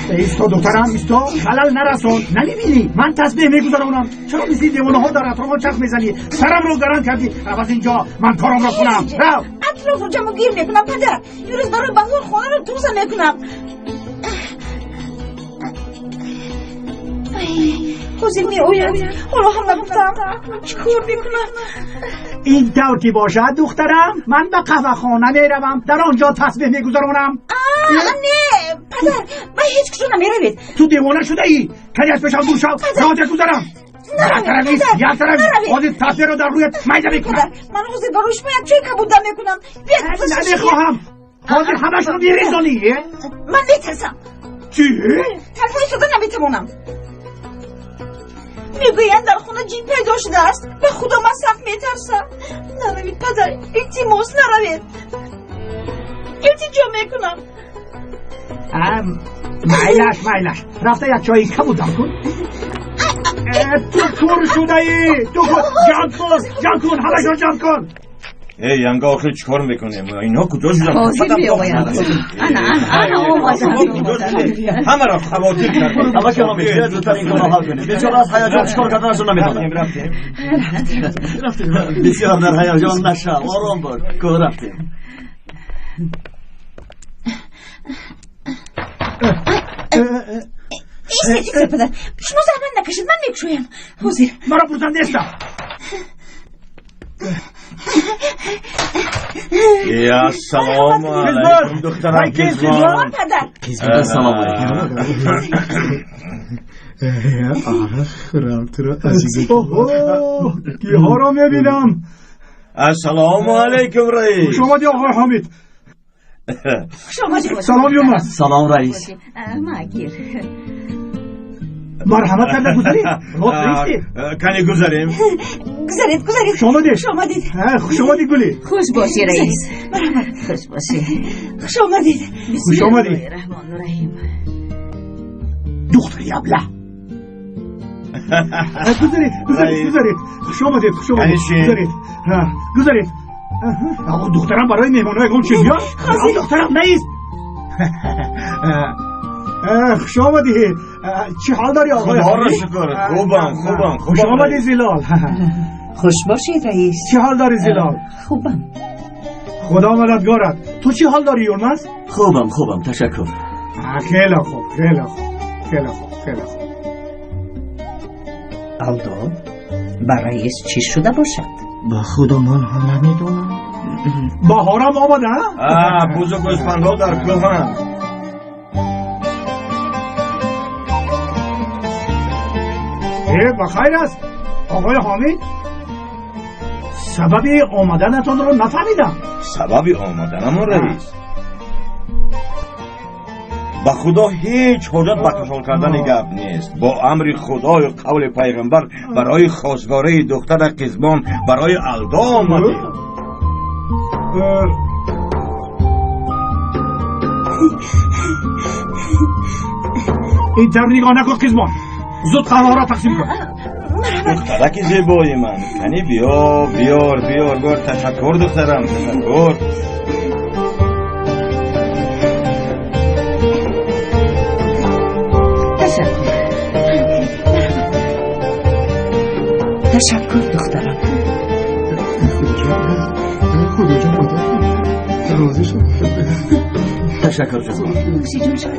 J: ایستا دخترم ایستا، خلل نرسون. نمیبینی من تسبیح میگذارونم. چرا مثل دیوانه ها در اطراف چرخ میزنی؟ سرم رو گرم کردی. رو از اینجا من کارم رو کنم. رو
Q: اطراف رو جمع گیر میکنم پدر. یه روز برای بازار خانه رو دوزه میکنم. حوزیر می اوید. حالا هم نگفتم چکار میکنم؟
J: این طور که باشد دخترم من به قهوه خانه میروم، در آنجا تسبیح میگذارونم.
Q: نه پدر من هیچ کجا نمیروید.
J: تو دیوانه شده ای؟ کلیت بشم دور شو راجت گذارم. یک طرف حوزیر تسبیح رو در رویت میده میکنم.
Q: من حوزیر باروش باید چه کبودم میکنم.
J: نمیخواهم. حوزیر همش رو میریزانی.
Q: من میترسم.
J: چی؟
Q: تنهایی شده نمیتمونم. میگویند در خونه جین پیدا شده است. به خدا من سخت میترسم. نروید پدر، التماس نروید. التجا میکنم.
J: مایلش رفته یک چایی کبودم کن. تو کور شده ای. تو جمع کن همه جمع کن.
G: ای ینگا آخر چکار میکنیم؟ اینا کجا شدن؟
Q: حاضر بیاوید. انا اومدم.
G: همه را خواتیر کردن.
O: اما که ما میشه زودتر این کارو حل کنیم. بیچاره از هیجان چیکار کردنشون نمیدونم. رفتیم. بسیار در هیجان نشو. آرام باش. کو رفتیم.
Q: ایسته پدر. شما زحمت نکشید من میکشویم. حوزیر
J: مرا پرسان نیستم.
G: یا سلام علیکم دخترم کیزوان.
Q: پدر
O: سلام علیکم.
I: رفتر عزیزی که ها را میبینم.
G: السلام علیکم رئیس.
J: شما دی آقای حامد. سلام یومس.
O: سلام رئیس.
Q: مگیر
J: مرحمت کرده گذارید.
G: کنی گذاریم.
Q: گذارید.
J: شما دید. خوش آمدید گلی.
Q: خوش باشی رئیس. خوش باشی. خوش آمدید. رحمان الرحیم.
J: دختری ابله. گذارید. خوش آمدید. گذارید. آقا دخترم برای مهمانای گم چه بیاد؟ دخترم نیست. خوش آمدید. چی حال داری آقای؟
G: خدا را شکر. خوبم.
J: خوش آمدید زلال.
D: خوش باشید رئیس.
J: چی حال داری زلال؟
D: خوبم.
J: خدا مددگارت. تو چی حال داری یلمز؟
O: خوبم تشکر.
J: خیلی خوب.
D: آلدو با رئیس چی شده باشد؟
I: با خدا من هم نمیدونم.
J: بهارم آمده؟
G: بوز و گوسفندها در کوهن.
J: بخیر است آقای حامد. سبب آمدنتان رو نفهمیدم.
G: سبب آمدنم رئیس
F: با خدا هیچ حاجت به کشال کردن گپ نیست. با امر خدا و قول پیغمبر برای خواستگاری دختر قزمان برای الدا آمدیم.
J: این طور نگاه نکن قزمان، زود خانه را تقسیم کن.
F: دخترک زیبای من، کنی بیار بار. تشکر دخترم، تشکر.
D: تشکر دخترم.
L: خدا جان مادر راضی شد.
F: تشکر جزمان.
D: خوشی جون شد.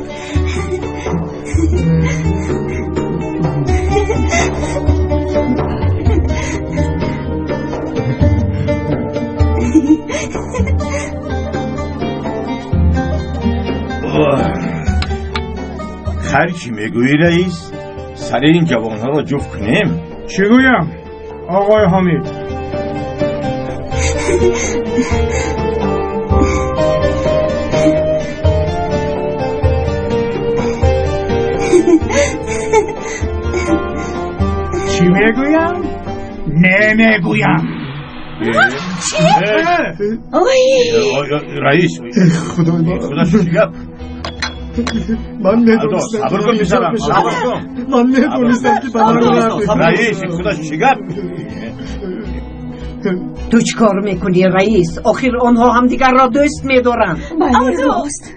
F: خیر چی میگویی رئیس؟ سر این جوانها را جفت کنیم؟
J: چی گویم آقای حمید؟ چی میگویم؟ نمیگویم.
F: رئیس خدا شکر.
L: من ندونستم
F: صبر کن میشم.
L: من ندونستم که بنام
F: رئیس خدا شکر.
D: تو چی کار میکنی رئیس؟ آخر آنها هم دیگر را دوست میدارن.
Q: بله دوست.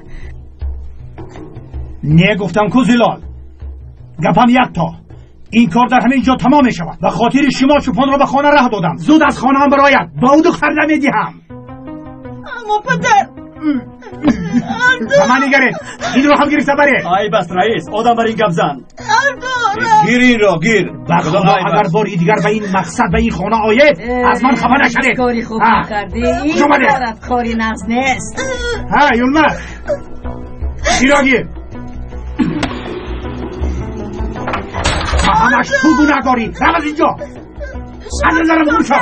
J: نگفتم کو زلال، گپم یک تا. این کار در همین جا تمام می شود. به خاطر شما چوپان را به خانه راه دادم. زود از خانه هم برایت. با او دختر نمیدیم.
Q: اما پدر
J: به من نگره. این رو هم گرفته بره.
N: ای بس رئیس، آدم بر این گپ زن.
F: گیر این را گیر.
J: خدا اگر باری دیگر به این مقصد به این خانه آید از من خبر نشده.
Q: کاری خوب کردی. این طرف کاری نغز نیست.
J: ها یولمر این را گیر. همش تو گناهکاری. رم از اینجا. از نظرم اون شد.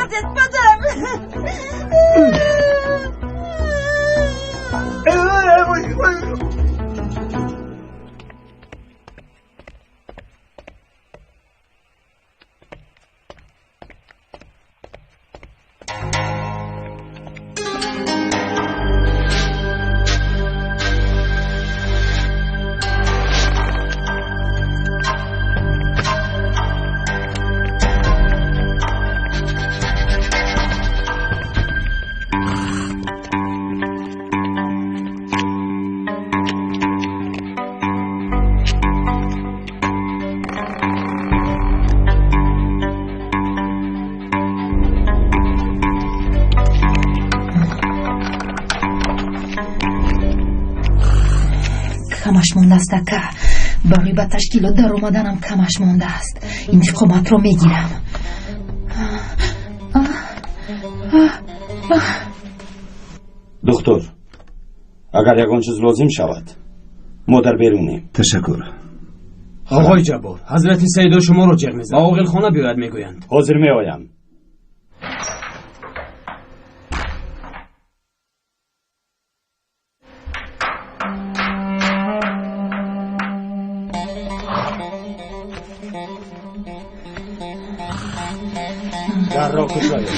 C: کمش مانده است که برای به تشکیلات در اومدنم کمش مانده است. انتقامت رو میگیرم.
F: دکتر اگر یکان چیز لازم شود ما در بیرونیم.
B: تشکر.
N: آقای جبار، حضرت سیدا شما رو جغ میزد. آقل خانه بیاید میگویند.
F: حاضر میآیم.
N: در را کشاید.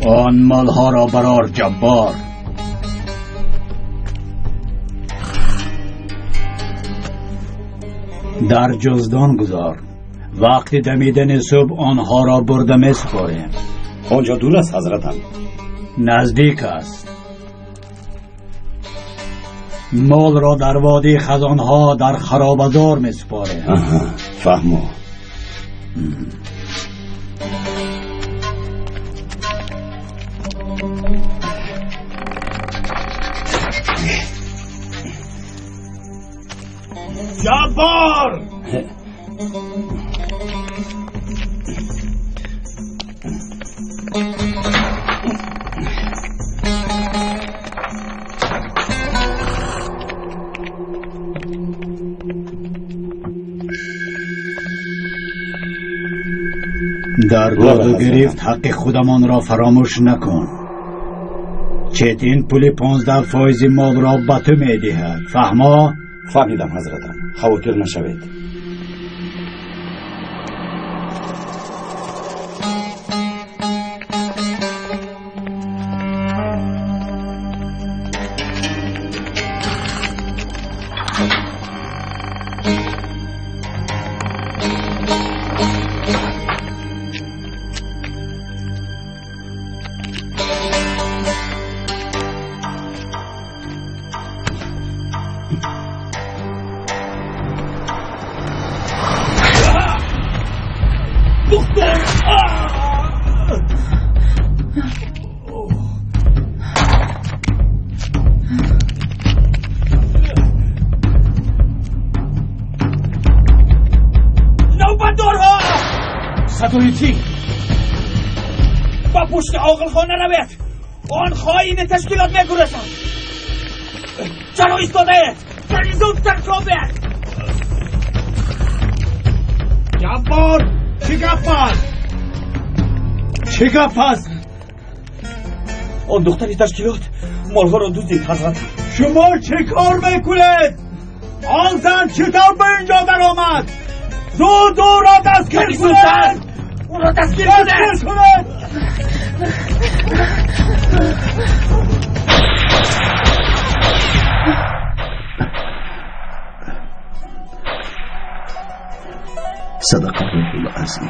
J: آن مالها را برار جبار. در جزدان گذار. وقتی دمیدن صبح آنها را برده می سپاریم.
F: آنجا دور است حضرتم؟
J: نزدیک است. مال را در وادی خزانها در خرابزار می سپاریم.
F: فهمو.
J: جبار! در داد و گرفت حق خودمان را فراموش نکن. چتین پول 15% مال را به تو میدهد. فهما؟
F: فهمیدم حضرتم، خواطر نشوید.
J: ستوریتی با پشت آقل خانه روید. آن خواهین تشکیلات میگرسند. چرا ایستاده اید؟ چرا زودتر شابید؟ جبار چی گپ است؟ چی گپ است؟
F: آن دختری تشکیلات مالها را دزدید حضرت.
J: شما چه کار میکنید؟ آن زن چطور به اینجا در آمد؟ زود او را دستگیر کنید! او را دستگیر کنید!
B: صدق الله العظیم.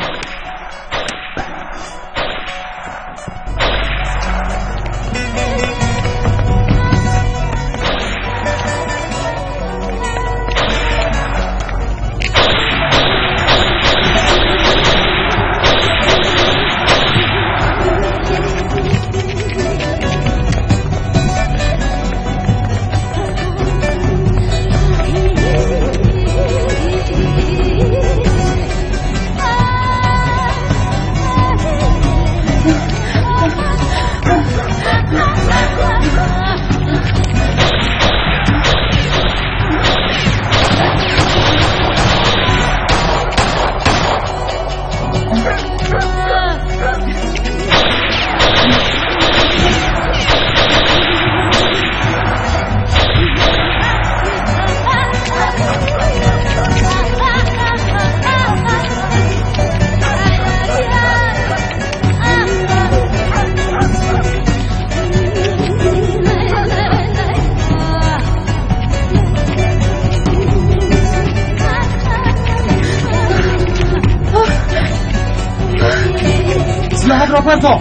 J: Roberto!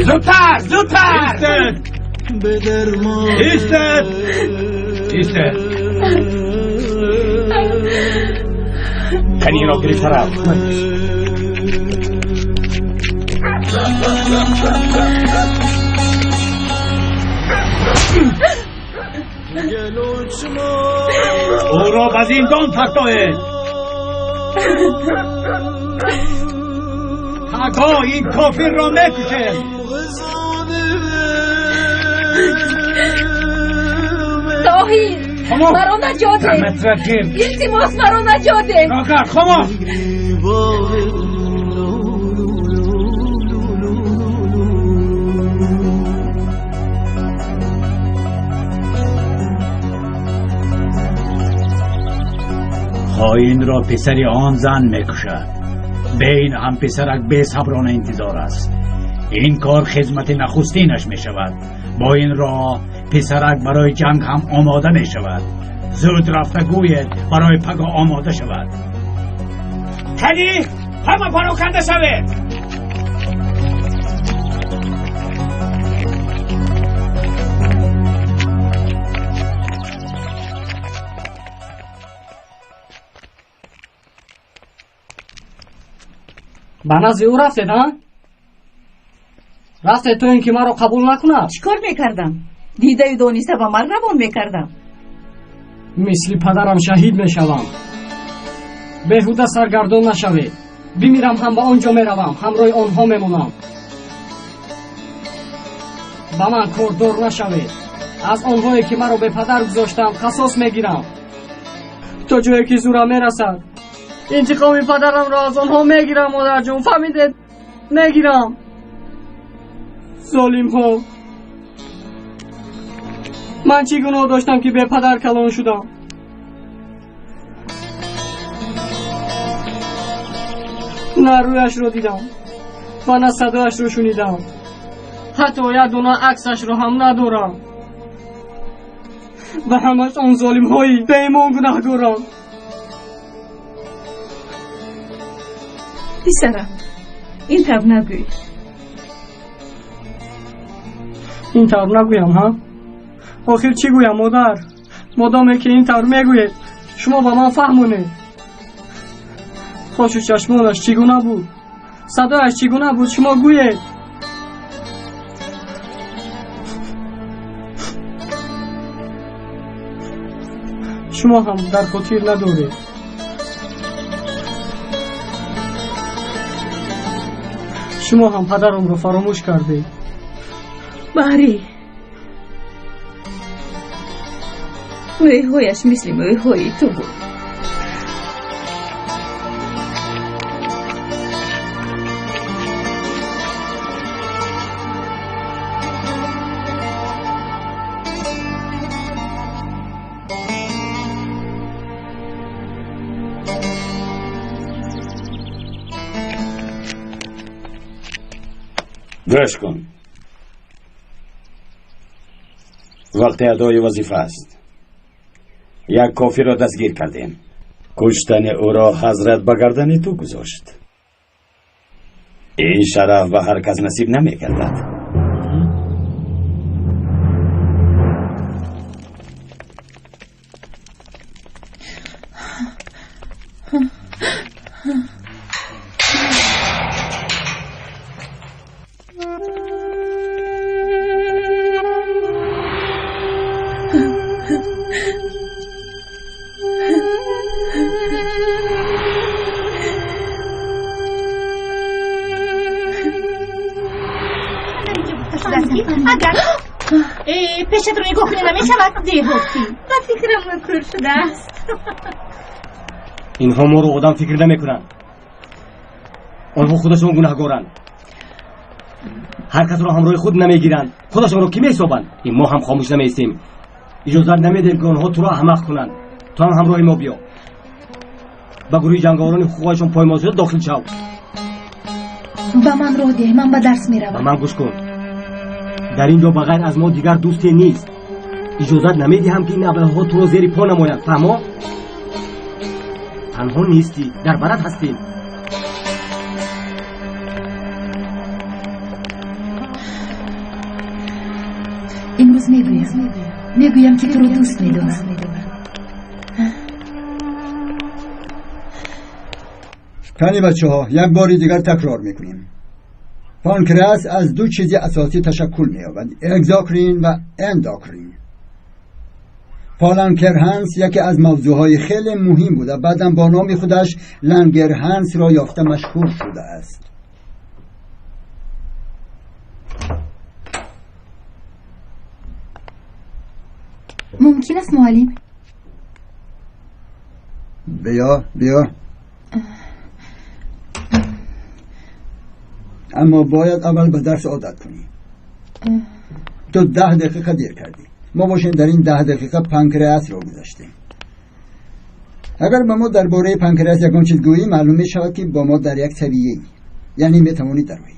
J: زودتر! زودتر! ایستد! ایستد!
F: کنی را گریفته را
J: او را به زندان فرستایید. تگاه این کافر را میکشید.
Q: طاهیر مرا نجات ده. التماس مرا نجات ده.
J: راکر خاموش. خائن را پسر آن زن میکشد. بین هم پسرک بی صبرانه انتظار است. این کار خدمت نخستینش می شود. با این راه پسرک برای جنگ هم آماده می شود. زود رفته گوید برای پگاه آماده شود. کدی همه پراکنده شوید.
K: به نزد او رفتید ها؟ رفتید تو اینکه مرا قبول نکند؟
Q: چیکار میکردم؟ دیده و دانسته به من روان میکردم.
K: مثل پدرم شهید میشوم. بهوده سرگردان نشوید. بمیرم هم به آنجا میروم، همراه آنها میمونم. با من کردور نشوید. از آنهایی که مرا به پدر گذاشتم قصاص میگیرم تا جایی که زورم میرسد. انتقام پدرم را از آنها میگیرم. مادر جون فهمیدید؟ میگیرم. ظالم ها، من چی گناه داشتم که به پدر کلان شدم؟ نه رویش رو دیدم و نه صدایش رو شنیدم. حتی یک دونه عکسش رو هم ندارم و همش آن ظالم هایی به ایمان گناهگارم.
Q: پسرم این طور نگوی.
K: این طور نگویم ها؟ آخر چی گویم مادر؟ مادامی که این طور میگوید شما با من فهمونید. خوش و چشمانش چگونه بود؟ صدایش چگونه بود؟ شما گوید. شما هم در خاطر ندارید. شما هم پدرم رو فراموش کردید.
Q: باری موی هایش مثل موی های تو بود.
O: گوش کن. وقت ادای وظیفه است. یک کافر را دستگیر کردیم. کشتن او را حضرت به گردن تو گذاشت. این شرف به هر کس نصیب نمی کردد.
Q: پیشت رو نگاه کنی نمیشود دیهاتی و فکرم مکرور شده است.
N: اینها ما رو آدم فکر نمیکنن. آنها خودشون گناهگارن. هر کس رو همراه خود نمیگیرن. خودشون رو کی میحسابن؟ این ما هم خاموش نمیستیم. اجازه نمیدیم که آنها تو رو احمق کنن. تو هم همراه ما بیا. با گروه جنگاوران حقوقشون پایمال شده داخل شو.
C: با من رو ده، من به درس میروم.
N: با من گوش کن. در اینجا بغیر از ما دیگر دوستی نیست. اجازه نمیدیم که این ابله‌ها تو رو زیر پا نمایند. فهمو؟ تنها نیستی، در برات هستیم.
C: امروز میگویم که تو رو دوست میدارم.
L: خیلی بچه ها، یک باری دیگر تکرار میکنیم. پانکراس از دو چیز اساسی تشکل می‌یابد: اگزوکرین و اندوکرین. پالانکرهنس یکی از موضوعهای خیلی مهم بوده، بعدم با نام خودش لنگرهنس را یافته مشهور شده است.
C: ممکن است معلم؟
L: بیا اما باید اول به درس عادت کنی. تو 10 دقیقه دیر کردی. ما باشیم در این 10 دقیقه پانکراس را گذاشتیم. اگر با ما درباره پانکراس یکم چیز گویی، معلوم می شود که با ما در یک سویه‌ای، یعنی می توانید در روی.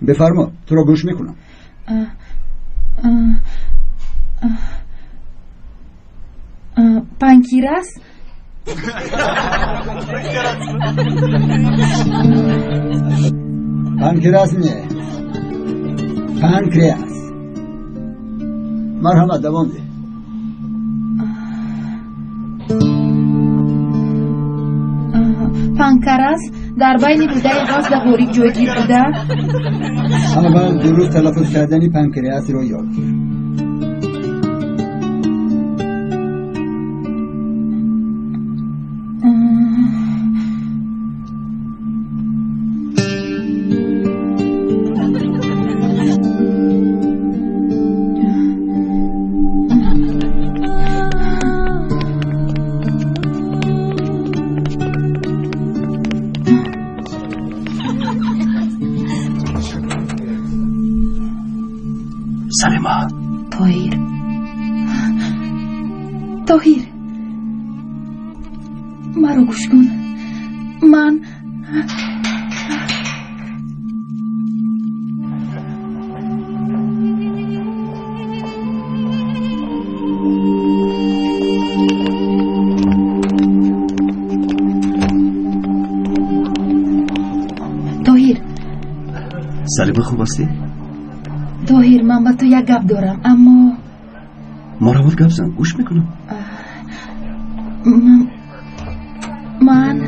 L: بفرما، تو را گوش میکنم.
C: پانکراس؟
L: پانکراس نه، پانکراس. مرحمت، دوام ده.
C: پانکراس در بین روده غاز و غوریک جایگیر بوده.
L: اول درست تلفظ کردنی پانکراس رو یاد گیر.
B: سلیما
C: طاهیر طاهیر مرا گوش کن. من طاهیر
B: سلیما خوب هستی؟
C: طاهیر من با تو یک گپ دارم اما
B: ما رو گپ زن گوش میکنم.
C: من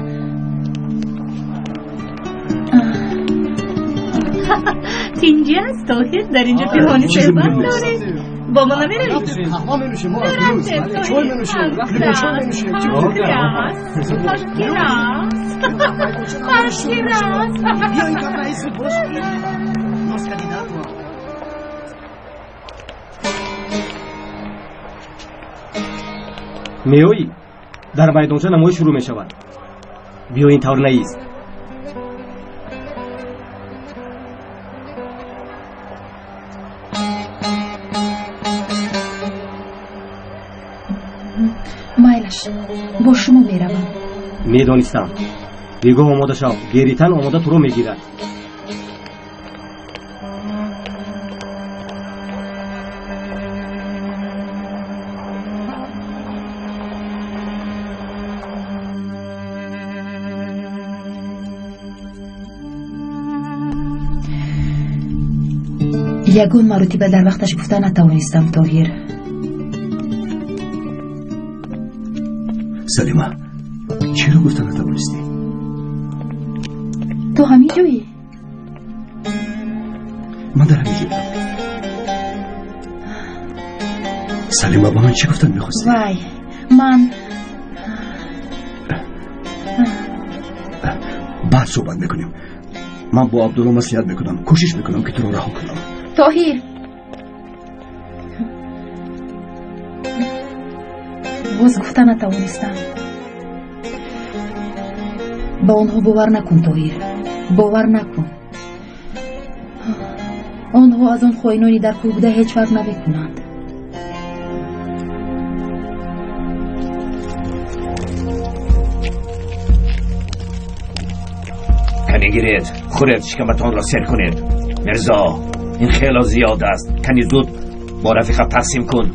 Q: اینجا هست طاهیر در اینجا پیهانی ثروت داره. با ما نمیروید؟
I: قهوه منوشیم ما چای منوشیم لیمو چای منوشیم بیا این کار رئیس باش ناس کدیدات
N: میوی در میدانچه نمایش شروع می شود. بیا این طور نیست.
C: مایلش با شما میروم.
N: میدانستم. دیگه آماده شو. گریتن آماده تو رو میگیرد.
C: یگون مرتبه در وقتش گفتن نتوانستم طاهیر.
B: سلیما چرا گفتن نتوانستی؟
C: تو همین جایی؟
B: من در همین جایی. سلیما با من چی گفتن میخواستی؟
C: وای من
B: بعد صحبت میکنیم. من با عبدالله مصلحت میکنم. کوشش میکنم که تو رو رها کنم.
C: طاهیر باز گفتن نتوانستم. با آنها باور نکن طاهیر. باور نکن. آنها از آن خائنانی در کوه بوده هیچ فرق نمیکنند.
E: کنی گیرید خورید شکمتان را سر کنید. مرزا این خیلی زیاد است. کنی زود با رفیقت تقسیم کن.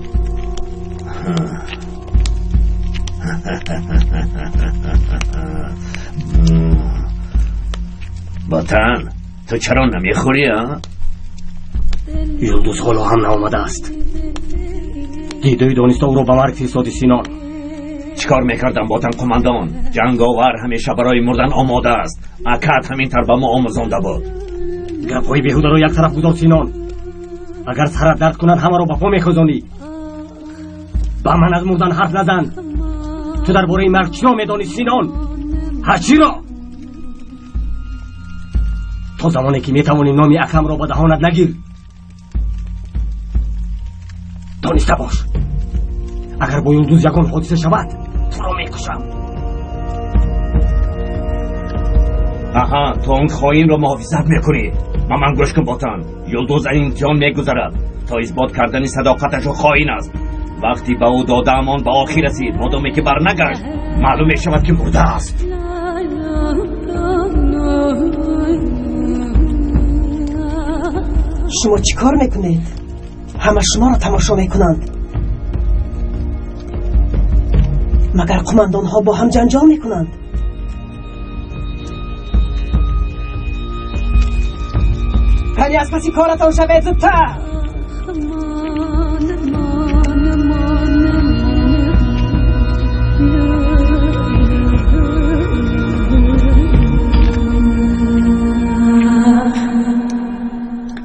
E: باتن تو چرا نمیخوری ها؟
N: یلدوز حالا هم نامده است. دیده دانسته او را به مرگ فرستادی سینان.
E: چیکار میکردم باتن قماندان؟ جنگاور همیشه برای مردن آماده است. اکد همین تر به ما آموزانده بود.
N: گپای بیهوده را یک طرف گذار سینان. اگر سرت درد کند همه را به پا میخوزانی. با من از مردن حرف نزن. تو درباره مرگ چی را میدانی سینان؟ هرچی را. تا زمانی که میتوانی نامی اکم را به دهانت نگیر. دانسته باش اگر با یلدوز یگان حادثه شود تو را میکشم.
E: آها تو اون خواهین را محافظت میکنی. من گوش کن باتن. یلدوز این امتحان میگذرد تا اثبات کردن صداقتش و خواهین است. وقتی به او داده امان به آخر رسید مادامی که برنگشت معلوم میشود که مرده است.
M: شما چی کار میکنید؟ همه شما را تماشا میکنند. مگر قماندان ها با هم جنجال میکنند؟ ولی از پسی کارتان شوید زودتر.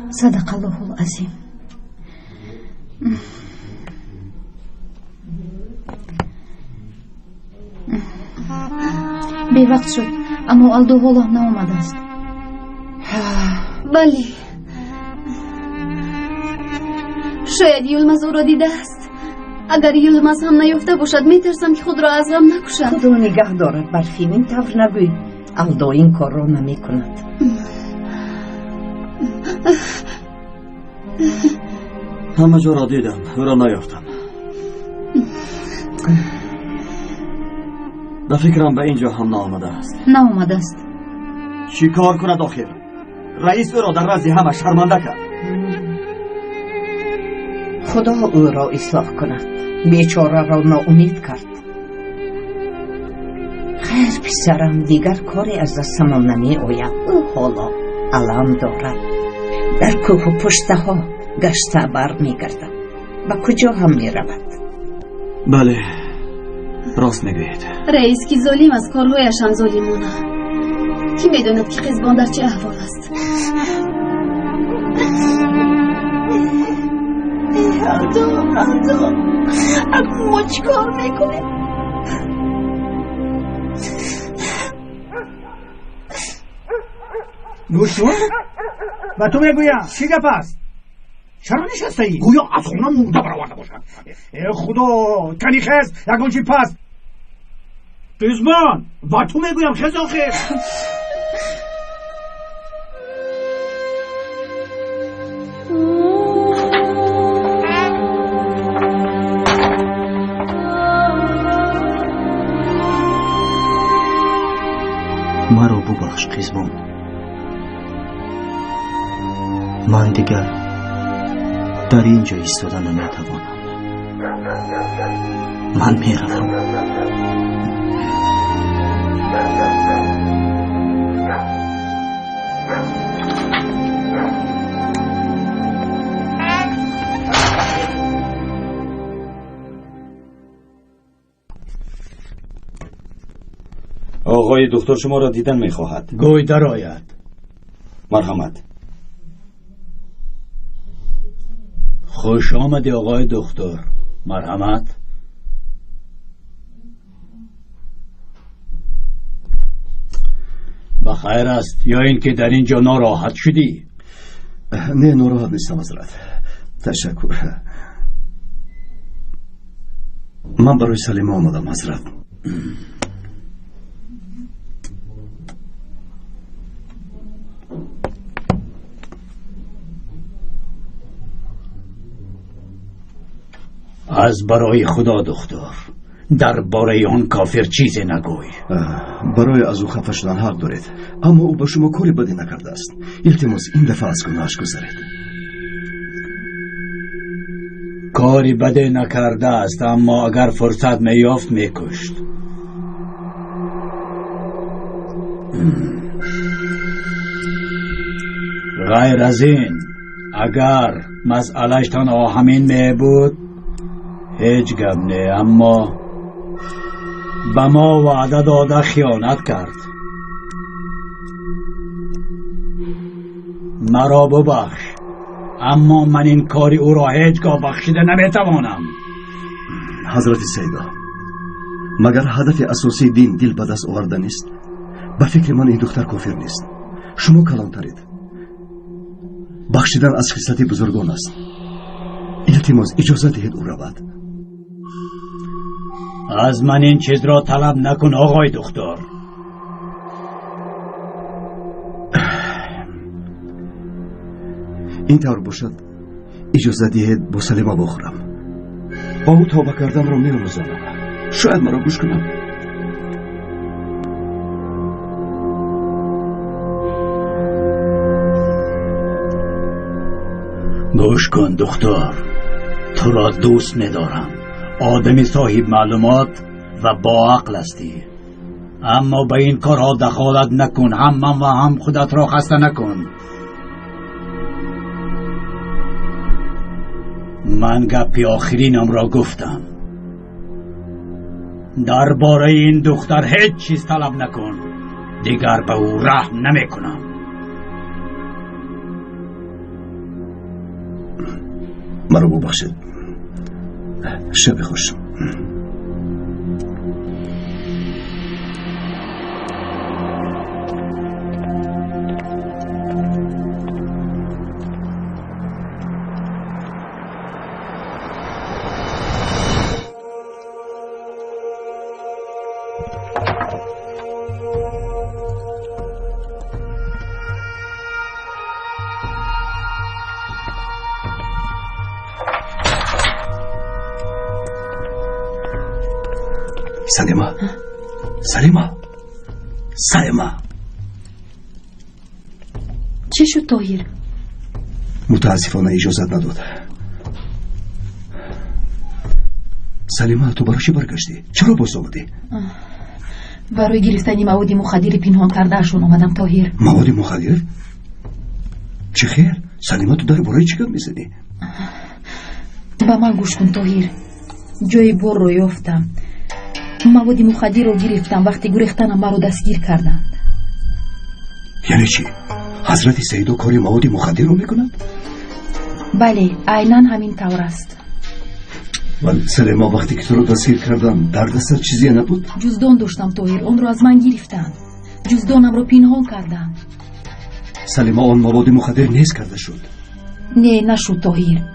C: صدق الله العظیم. به وقت شد اما الدو حالا نامده است.
S: بله شاید یلمز او را دیده است. اگر یلمز هم نیفته باشد میترسم که خود را از غم نکشد.
D: خود را نگه دارد برفی این طور نگوی. الدو این کار را نمی کند.
N: همه جا را دیدم او را نیافتم. به فکرم به اینجا هم نآمده است.
S: نآمده است.
N: چی کار کند آخر؟ رئیس او را در رأس همه شرمنده کرد.
D: خدا او را اصلاح کند. بیچاره را ناامید کرد. خیر پسرم، دیگر کاری از دستمان نمی آید. او حالا علم دارد. در کوه و پشته ها گشته بر می گردد. به کجا هم می رود.
N: بله، راست میگوید.
S: رئیس که ظالم از کارهایش هم ظالمانه. کی میداند که خزبان در چه احوال است؟
D: ما چی کار میکنیم؟
J: گوش کن، و تو میگویم چی گپ است؟ چرا نشسته ای؟ گویا از خونه مرده برآورده باشد. ای خدا، کنی خز یکون چی پس قزمان، و تو میگویم خز آخر.
N: مرا ببخش قزمان، من دیگر در اینجا ایستاده نمیتوانم. من میروم.
O: آقای دکتر شما را دیدن میخواهد.
J: گوی در آید.
O: مرحمت.
J: خوش آمدی آقای دکتر. مرحمت. بخیر است یا اینکه در اینجا ناراحت شدی؟
B: نه، ناراحت نیستم حضرت. تشکر. من برای سلیمه آمدم حضرت.
J: از برای خدا دکتر، در باره آن کافر چیزی نگوی.
B: برای از او خفه شدن حق دارید، اما او به شما کاری بدی نکرده است. التماس این دفعه از گناهش گذرید.
J: کاری بدی نکرده است، اما اگر فرصت میافت میکشت. غیر از این، اگر مسئلهشتان همین می بود هیچ گپ نه، اما به ما وعده داده خیانت کرد. مرا ببخش، اما من این کاری او را هیچگاه بخشیده نمیتوانم.
B: حضرت سیدا، مگر هدف اساسی دین دل به دست آوردن است؟ به فکر من این دختر کافر نیست. شما کلانترید. بخشیدن از خصلت بزرگان است. التماس اجازه دهید او رود.
J: از من این چیز را طلب نکن آقای دکتر.
B: این طور باشد اجازه دهید با سلیمه بخورم. با او توبه کردن را می‌آموزانم. شاید مرا گوش کنم.
J: گوش کن دکتر، تو را دوست ندارم. آدمی صاحب معلومات و با عقل هستی، اما به این کارها دخالت نکن. هم من و هم خودت را خسته نکن. من گپی آخرینم را گفتم. درباره این دختر هیچ چیز طلب نکن. دیگر به او رحم نمی کنم.
B: مرا ببخشید. شب خوش. سلیما سلیما سلیما
Q: چی شد طاهر؟
B: متاسفانه اجازت نداد. سلیما تو برای چی برگشتی؟ چرا باز آمدی؟
C: برای گرفتن مواد مخدر پنهان کردهشون آمدم طاهر.
B: مواد مخدر؟ چه خیر؟ سلیما تو در برای چی گپ میزنی؟
C: با من گوش کن طاهر. جای بر رو یافتم. مواد مخدر رو گرفتم. وقتی گریختنم مرا دستگیر کردند.
B: یعنی چی؟ حضرت سیدو کاری مواد مخدر رو میکنند؟
C: بله عیناً همین طور است.
B: ولی سلیما وقتی که تو رو دستگیر کردم در دستت چیزی نبود؟
C: جزدان داشتم طاهر. اون رو از من گرفتند. جزدانم رو پنهان کردند.
B: سلیما آن مواد مخدر نیز کرده شد؟
C: نه نشد طاهر.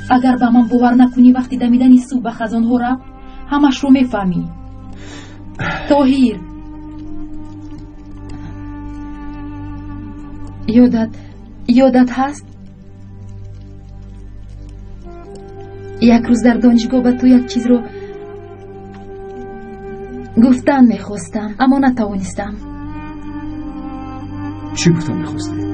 C: اگر با من باور نکنی وقتی دمیدن صبح به خزان ها رفت همش رو میفهمی. طاهر یادت هست یک روز در دانشگاه به تو یک چیز رو گفتن میخواستم اما نتوانستم.
B: چی گفتم میخواستی؟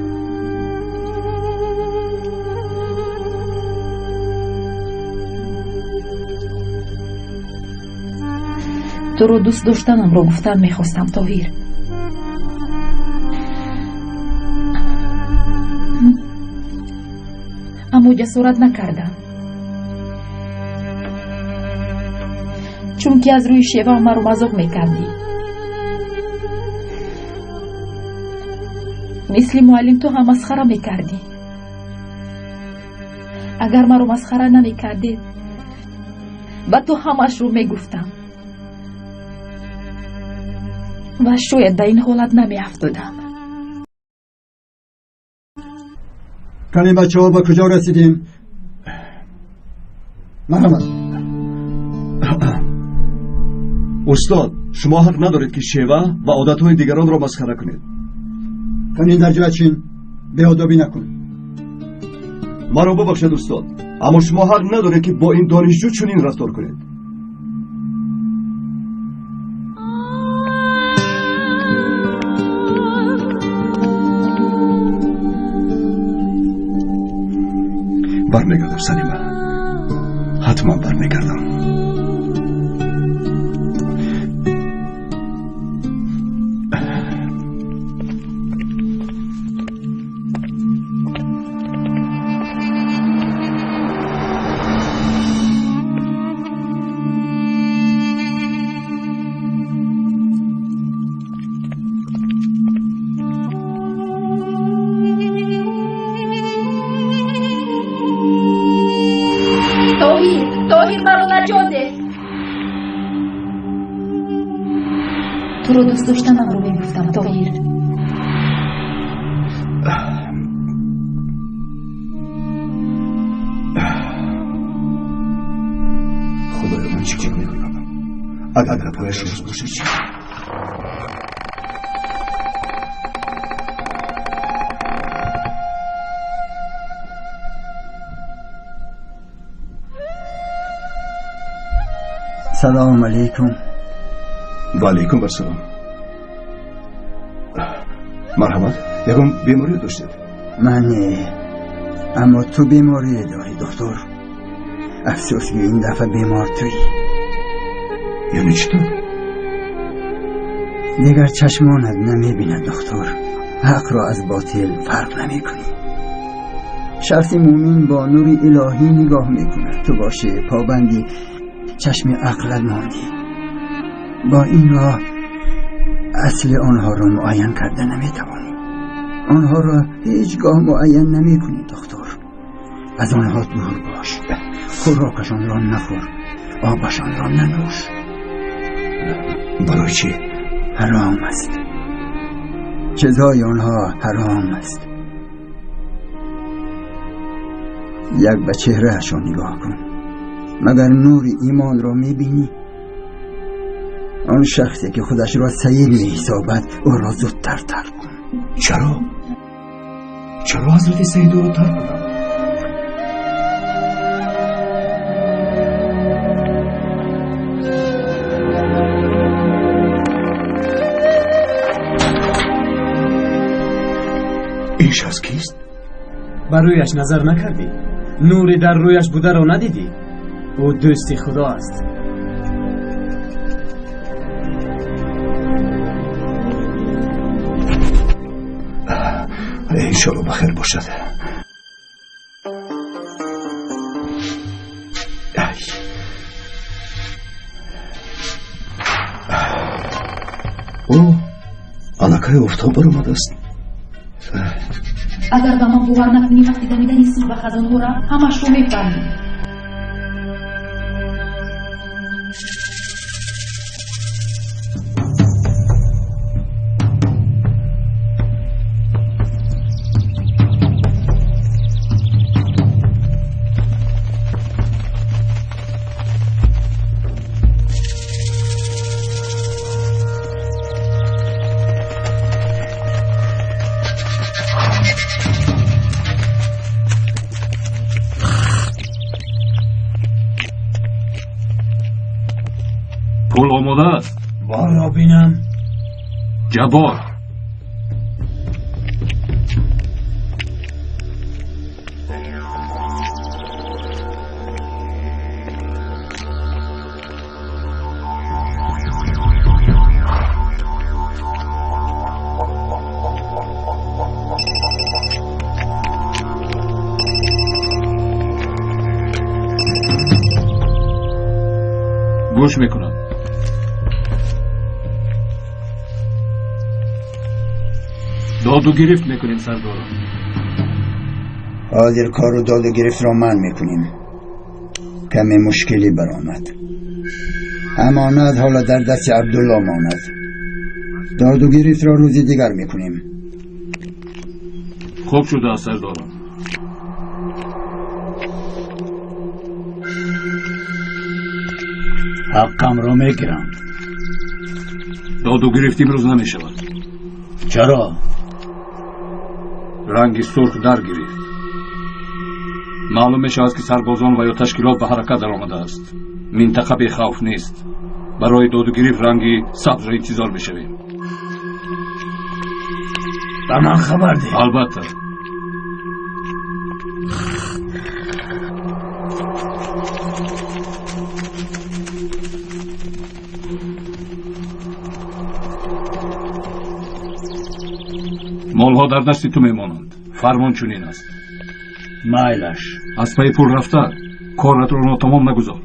C: تو رو دوست داشتنم رو گفتن میخواستم طاهر. اما جسارت نکردم چون که از روی شیوه مرا مذاق میکردی. مثل معلم تو هم مسخره میکردی. اگر مرا مسخره نمیکردی با تو همش رو میگفتم و شاید به این حالت نمیافتادم.
L: کنی بچه ها با کجا رسیدیم؟ محمد
B: استاد شما حق ندارید که شیوه و عادتهای دیگران را مسخره کنید.
L: کنین در جا چین بیادبی نکن.
B: مرا ببخشید استاد اما شما حق ندارید که با این دانشجو چنین رفتار کنید. برمیگردم سلیما، حتما برمیگردم.
C: تو رو دوست داشتنم رو میگفتم طاهر.
B: خدایا من چی کار میکنم؟ اگر پایش روز باشه چی؟
L: سلام علیکم.
B: و علیکم السلام. مرحمت یکم بیماری داشتید؟
L: من نه اما تو بیماری داری دکتر. افسوس که این دفعه بیمار توی.
B: یعنی چطور؟
L: دیگر چشمانت نمیبیند دکتر. حق را از باطل فرق نمی کنی. شخص مومن با نور الهی نگاه میکند. تو باشه پابندی چشم عقل ماندی. با این راه اصل آنها را معین کرده نمیتوانی. آنها را هیچگاه معین نمی کنی دکتر. از آنها دور باش. خوراکشان را نخور، آبشان را ننوش.
B: برای چی؟
L: حرام است. چیزهای آنها حرام است. یک به چهرهشان نگاه کن. مگر نور ایمان را میبینی؟ آن شخصی که خودش را سید میحسابد او را زودتر ترک کن.
B: چرا؟ چرا حضرت سید رو ترک کنم؟ این شخص کیست؟
K: بر رویش نظر نکردی؟ نوری در رویش بوده رو ندیدی؟ او دوست خدا است.
B: انشالله بخیر باشد. او алакай офтоб баромадааст.
C: агар ба ман бовар накунӣ вақти дамидани сур ба хазонҳора ҳамашро мефаҳмӣ.
T: پول آماده است.
J: بارا بینم.
T: جبار گوش میکنم. داد و گرفت میکنیم سرداران.
L: حاضر کار و داد و گرفت را من میکنیم. کمی مشکلی برآمد. امانت حالا در دست عبدالله ماند. داد و گرفت را روزی دیگر میکنیم.
T: خوب شده است سرداران.
J: حقم را میگیرم.
T: داد و گرفت امروز نمیشود.
J: چرا؟
T: رنگی سرخ در گرفت. معلوم میشود که سربازان و یا تشکیلات به حرکت در آمده است. منطقه بی خوف نیست. برای داد و گرفت رنگی سبز را انتظار میشویم.
J: به من خبر ده.
T: البته. مالها در دست تو میمانند. فرمان چنین است.
J: مایلش.
T: از پای پول رفته کارت را ناتمام نگذار.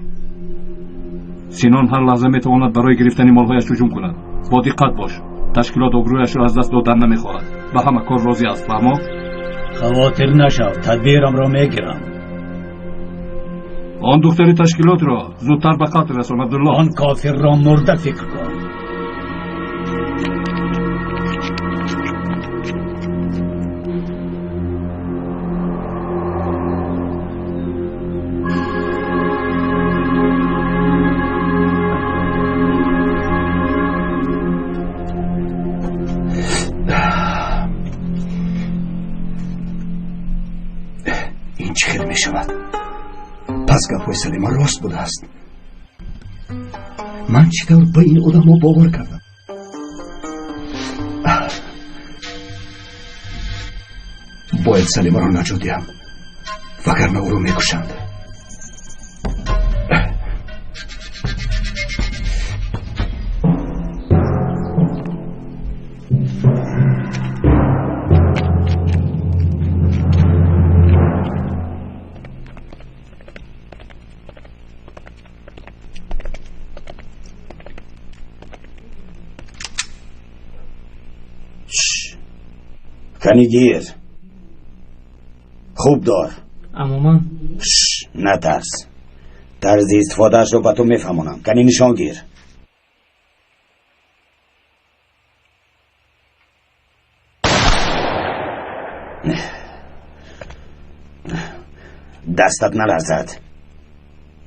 T: سینان هر لحظه میتواند برای گرفتن مالهایش هجوم کند. با دقت باش. تشکیلات آبرویش را از دست دادن نمیخواهد. به همه کار راضی است. فهمو؟
J: خواطر نشو. تدبیرم را میگیرم.
T: آن دختر تشکیلات را زودتر به قتل رسان عبدالله.
J: آن کافر را مرده فکر کن.
B: این چه خیلی می شود؟ پس گفای سلیمان راست بوده است. من چطور به این آدم ها باور کردم؟ باید سلیمان را نجات دهم وگرنه او را می کشند.
O: کنی گیر. خوب دار.
K: اما من
O: نترس. طرز استفادهش رو به تو میفهمونم. کنی نشان گیر. دستت نلرزد.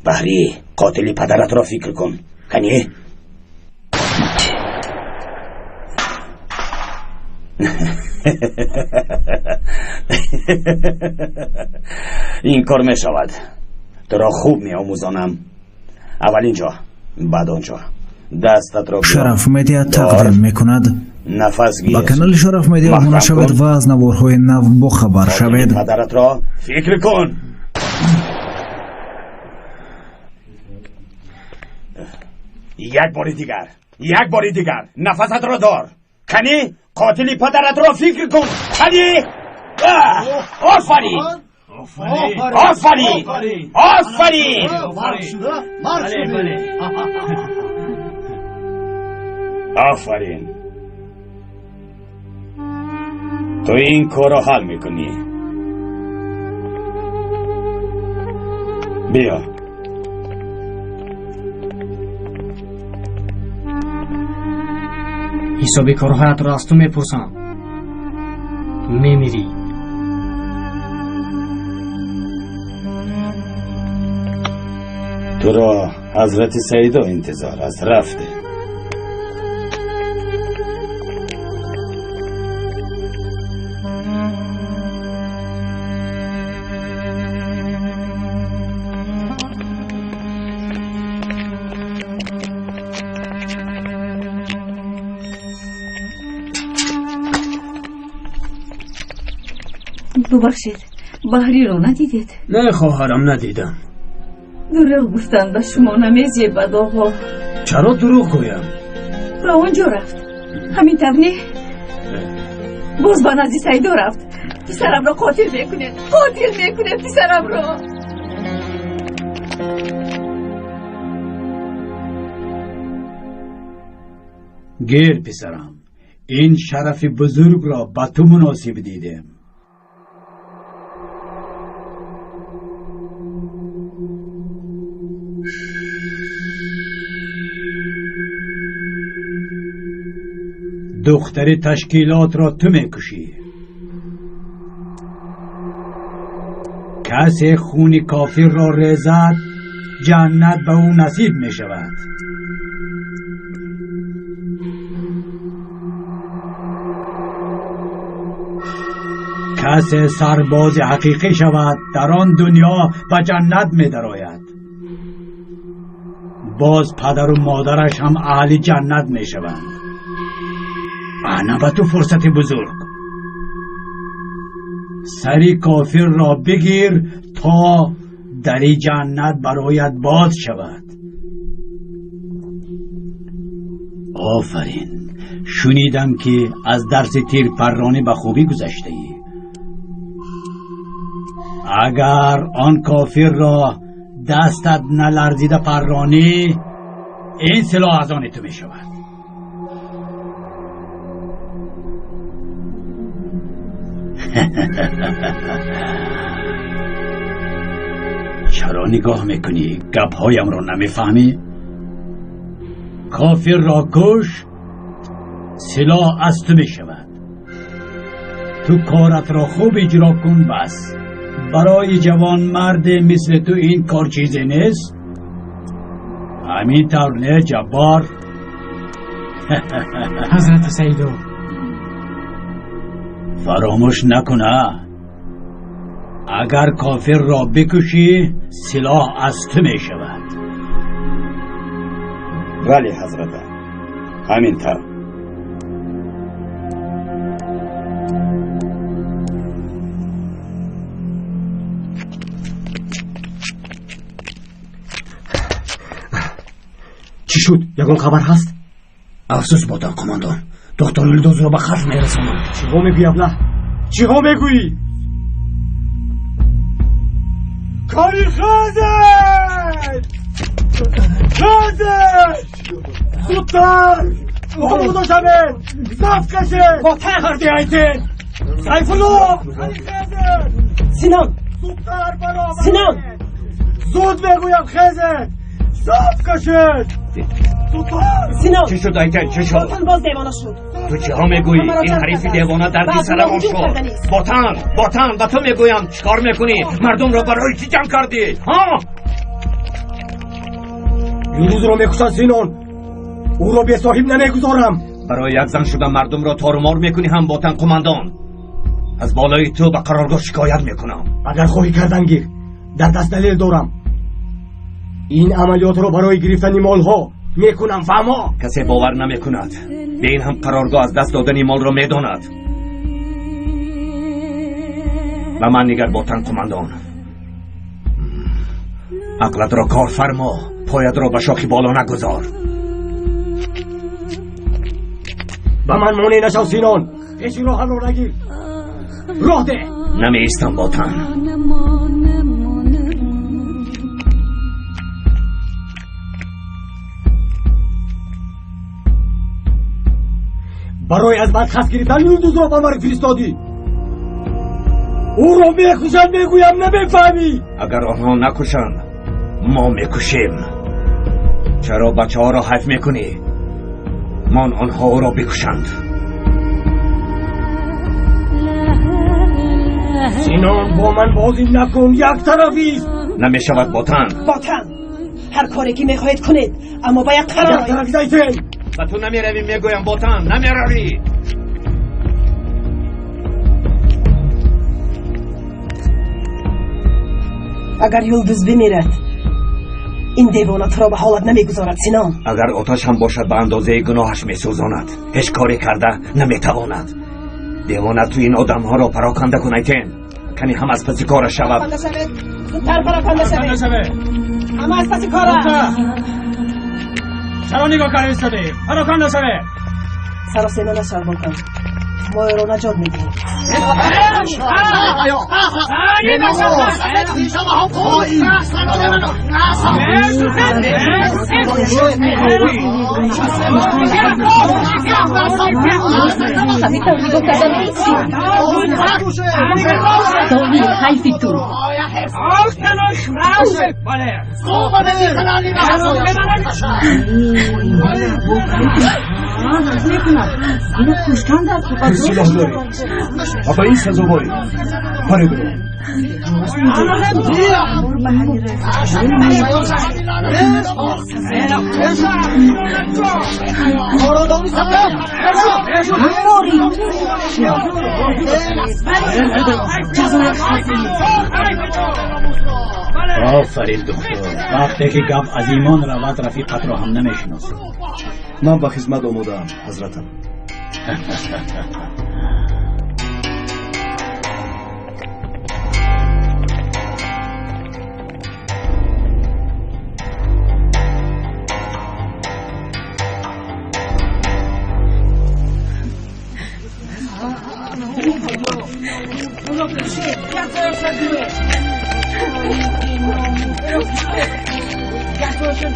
O: بحری قاتلی پدرت را فکر کن. کنی؟ این کار می شود. تو را خوب می آموزانم. اول اینجا بعد آنجا. دستت را
R: شرف مدیا تقدیم می کند
O: نفس گیر.
R: با کانال شرف میدیا آموزش شود و از نوارهای نو با خبر شود.
O: مادرت را فکر کن. یک بار دیگر نفست را دار. کنی قاتلی پدرت را فکر کن. کنی آفرین آفرین آفرین آفرین. تو این کار را حل میکنی. بیا.
K: حساب کارهایت را از تو میپرسم. میمیری.
O: تو را حضرت سیدا انتظار است. رفته.
Q: ببخشید بحری رو ندیدید؟
H: نه خواهرم ندیدم.
Q: دروغ گفتن به شما نمیزیبد آقا.
H: چرا دروغ گویم؟
Q: به اونجا رفت. همین تبنی باز با نزی سیدا رفت. پسرم را قاتل میکنه. قاتل میکنه پسرم را.
J: گیر پسرم، این شرف بزرگ را به تو مناسب دیدم. دختر تشکیلات را تو میکشی. کسی خون کافر را ریزد جنت به او نصیب می شود. کسی سرباز حقیقی شود در آن دنیا به جنت می درآید. باز پدر و مادرش هم اهل جنت می شوند. انا به تو فرصت بزرگ. سری کافر را بگیر تا دری جنت برایت باز شود. آفرین. شنیدم که از درس تیر پرانی به خوبی گذشته ای. اگر آن کافر را دستت نلرزیده پرانی، این سلاح از آن تو می شود. چرا نگاه میکنی؟ گپهایم را نمیفهمی؟ کافر را کش، سلاح از تو میشود. تو کارت را خوب اجرا کن بس. برای جوان مرد مثل تو این کار چیزی نیست. همین طور نه جبار؟
K: حضرت سیدو
J: فراموش نکنه، اگر کافر را بکشی سلاح از تو می شود.
O: ولی حضرت همین طور.
N: چی شد؟ یکون خبر هست؟
H: افسوس بادن کماندان، دکتر لودوز رو به خرج میرسونم.
N: چی ها میگوی ابله؟ چی ها میگویی؟ کاری خازد! خازد! زودتر! خودو شمید! زفت کشه! با تهردی ایتین! سیف الله! کاری خازد!
K: سینان!
N: زودتر برآمد!
K: سینان!
N: زود بگویم خازد! زفت کشید!
K: سینان!
E: چی شد ایتن؟ چی شد؟
K: باتن باز دیوانه شد.
E: تو چی ها میگویی؟ این حریف دیوانه در دی سرمان شد. باتن به تو میگویم چیکار میکنی؟ مردم را برای چی جمع کردی؟ ها؟
N: یوروز رو میکشن سینان. او رو به صاحب نمیگذارم.
E: برای یک زن شدن مردم را تارمار میکنی هم باتن قماندان. از بالای تو به قرارگاه شکایت میکنم.
N: اگر خواهی کردن گیر، در دست دلیل دارم. این عملیات رو برای گرفتن مالها میکنم فهمو.
E: کسی باور نمیکند به این هم قرارگاه از دست دادن مال را میداند. و من نگر باتن قماندان، عقلت را کار فرما، پایت را به شاخی بالا نگذار.
N: به من مانع نشو سینان، هیچ راه رو نگیر. راه ده.
E: نمی ایستم باتن.
N: برای از من خست گرفتن یوندوز را به مرگ فرستادی. او را میکشند میگویم نمیفهمی.
E: اگر آنها نکشند ما میکشیم. چرا بچه ها را حیف میکنی؟ من آنها را بکشند.
N: سینان با من بازی نکن، یک طرفی.
E: نمیشود باتن.
M: باتن هر کاری که میخواهید کنید، اما با یک قرار.
N: یک طرفی زیتین.
E: و تو نمیروی میگویم باتن، نمیروی.
M: اگر یلدوز بمیرد این دیوانه تو را به حالت نمیگذارد سینان.
E: اگر آتش هم باشد به اندازه گناهش میسوزاند. هیچ کاری کرده نمیتواند. دیوانه تو این آدم ها را پراکنده کنیتین، کنی هم از پسی کارش شود.
M: زودتر پراکنده شود. هم از پسی کارش.
J: چرا نگاه کرده ایستاده؟ پراکنده شود.
M: سر و سینه نشر بکن، ما رو نجات میدیم.
Q: حیفی تو.
D: اینو کشتن در تو
B: سلاح داری اما این سزاواری پاره برو.
J: آفرین دکتر، وقتی که گپ از ایمان رود رفیقت را هم نمیشناسی.
B: من به خدمت آماده‌ام حضرتم.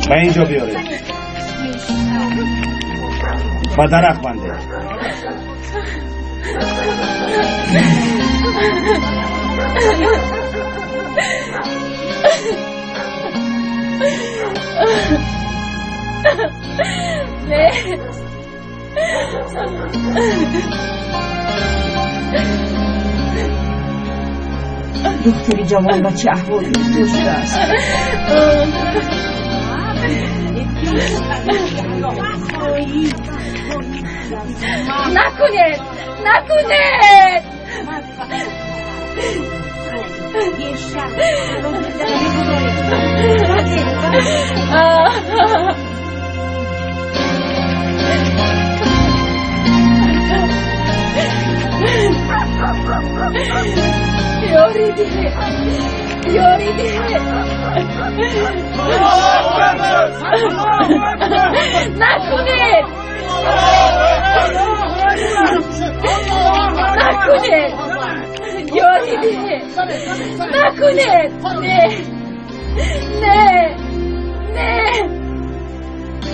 O: به اینجا بیاره، با درخت بنده.
D: دختری جوان و چه احوالی دوست است.
Q: نکنید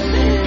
Q: نه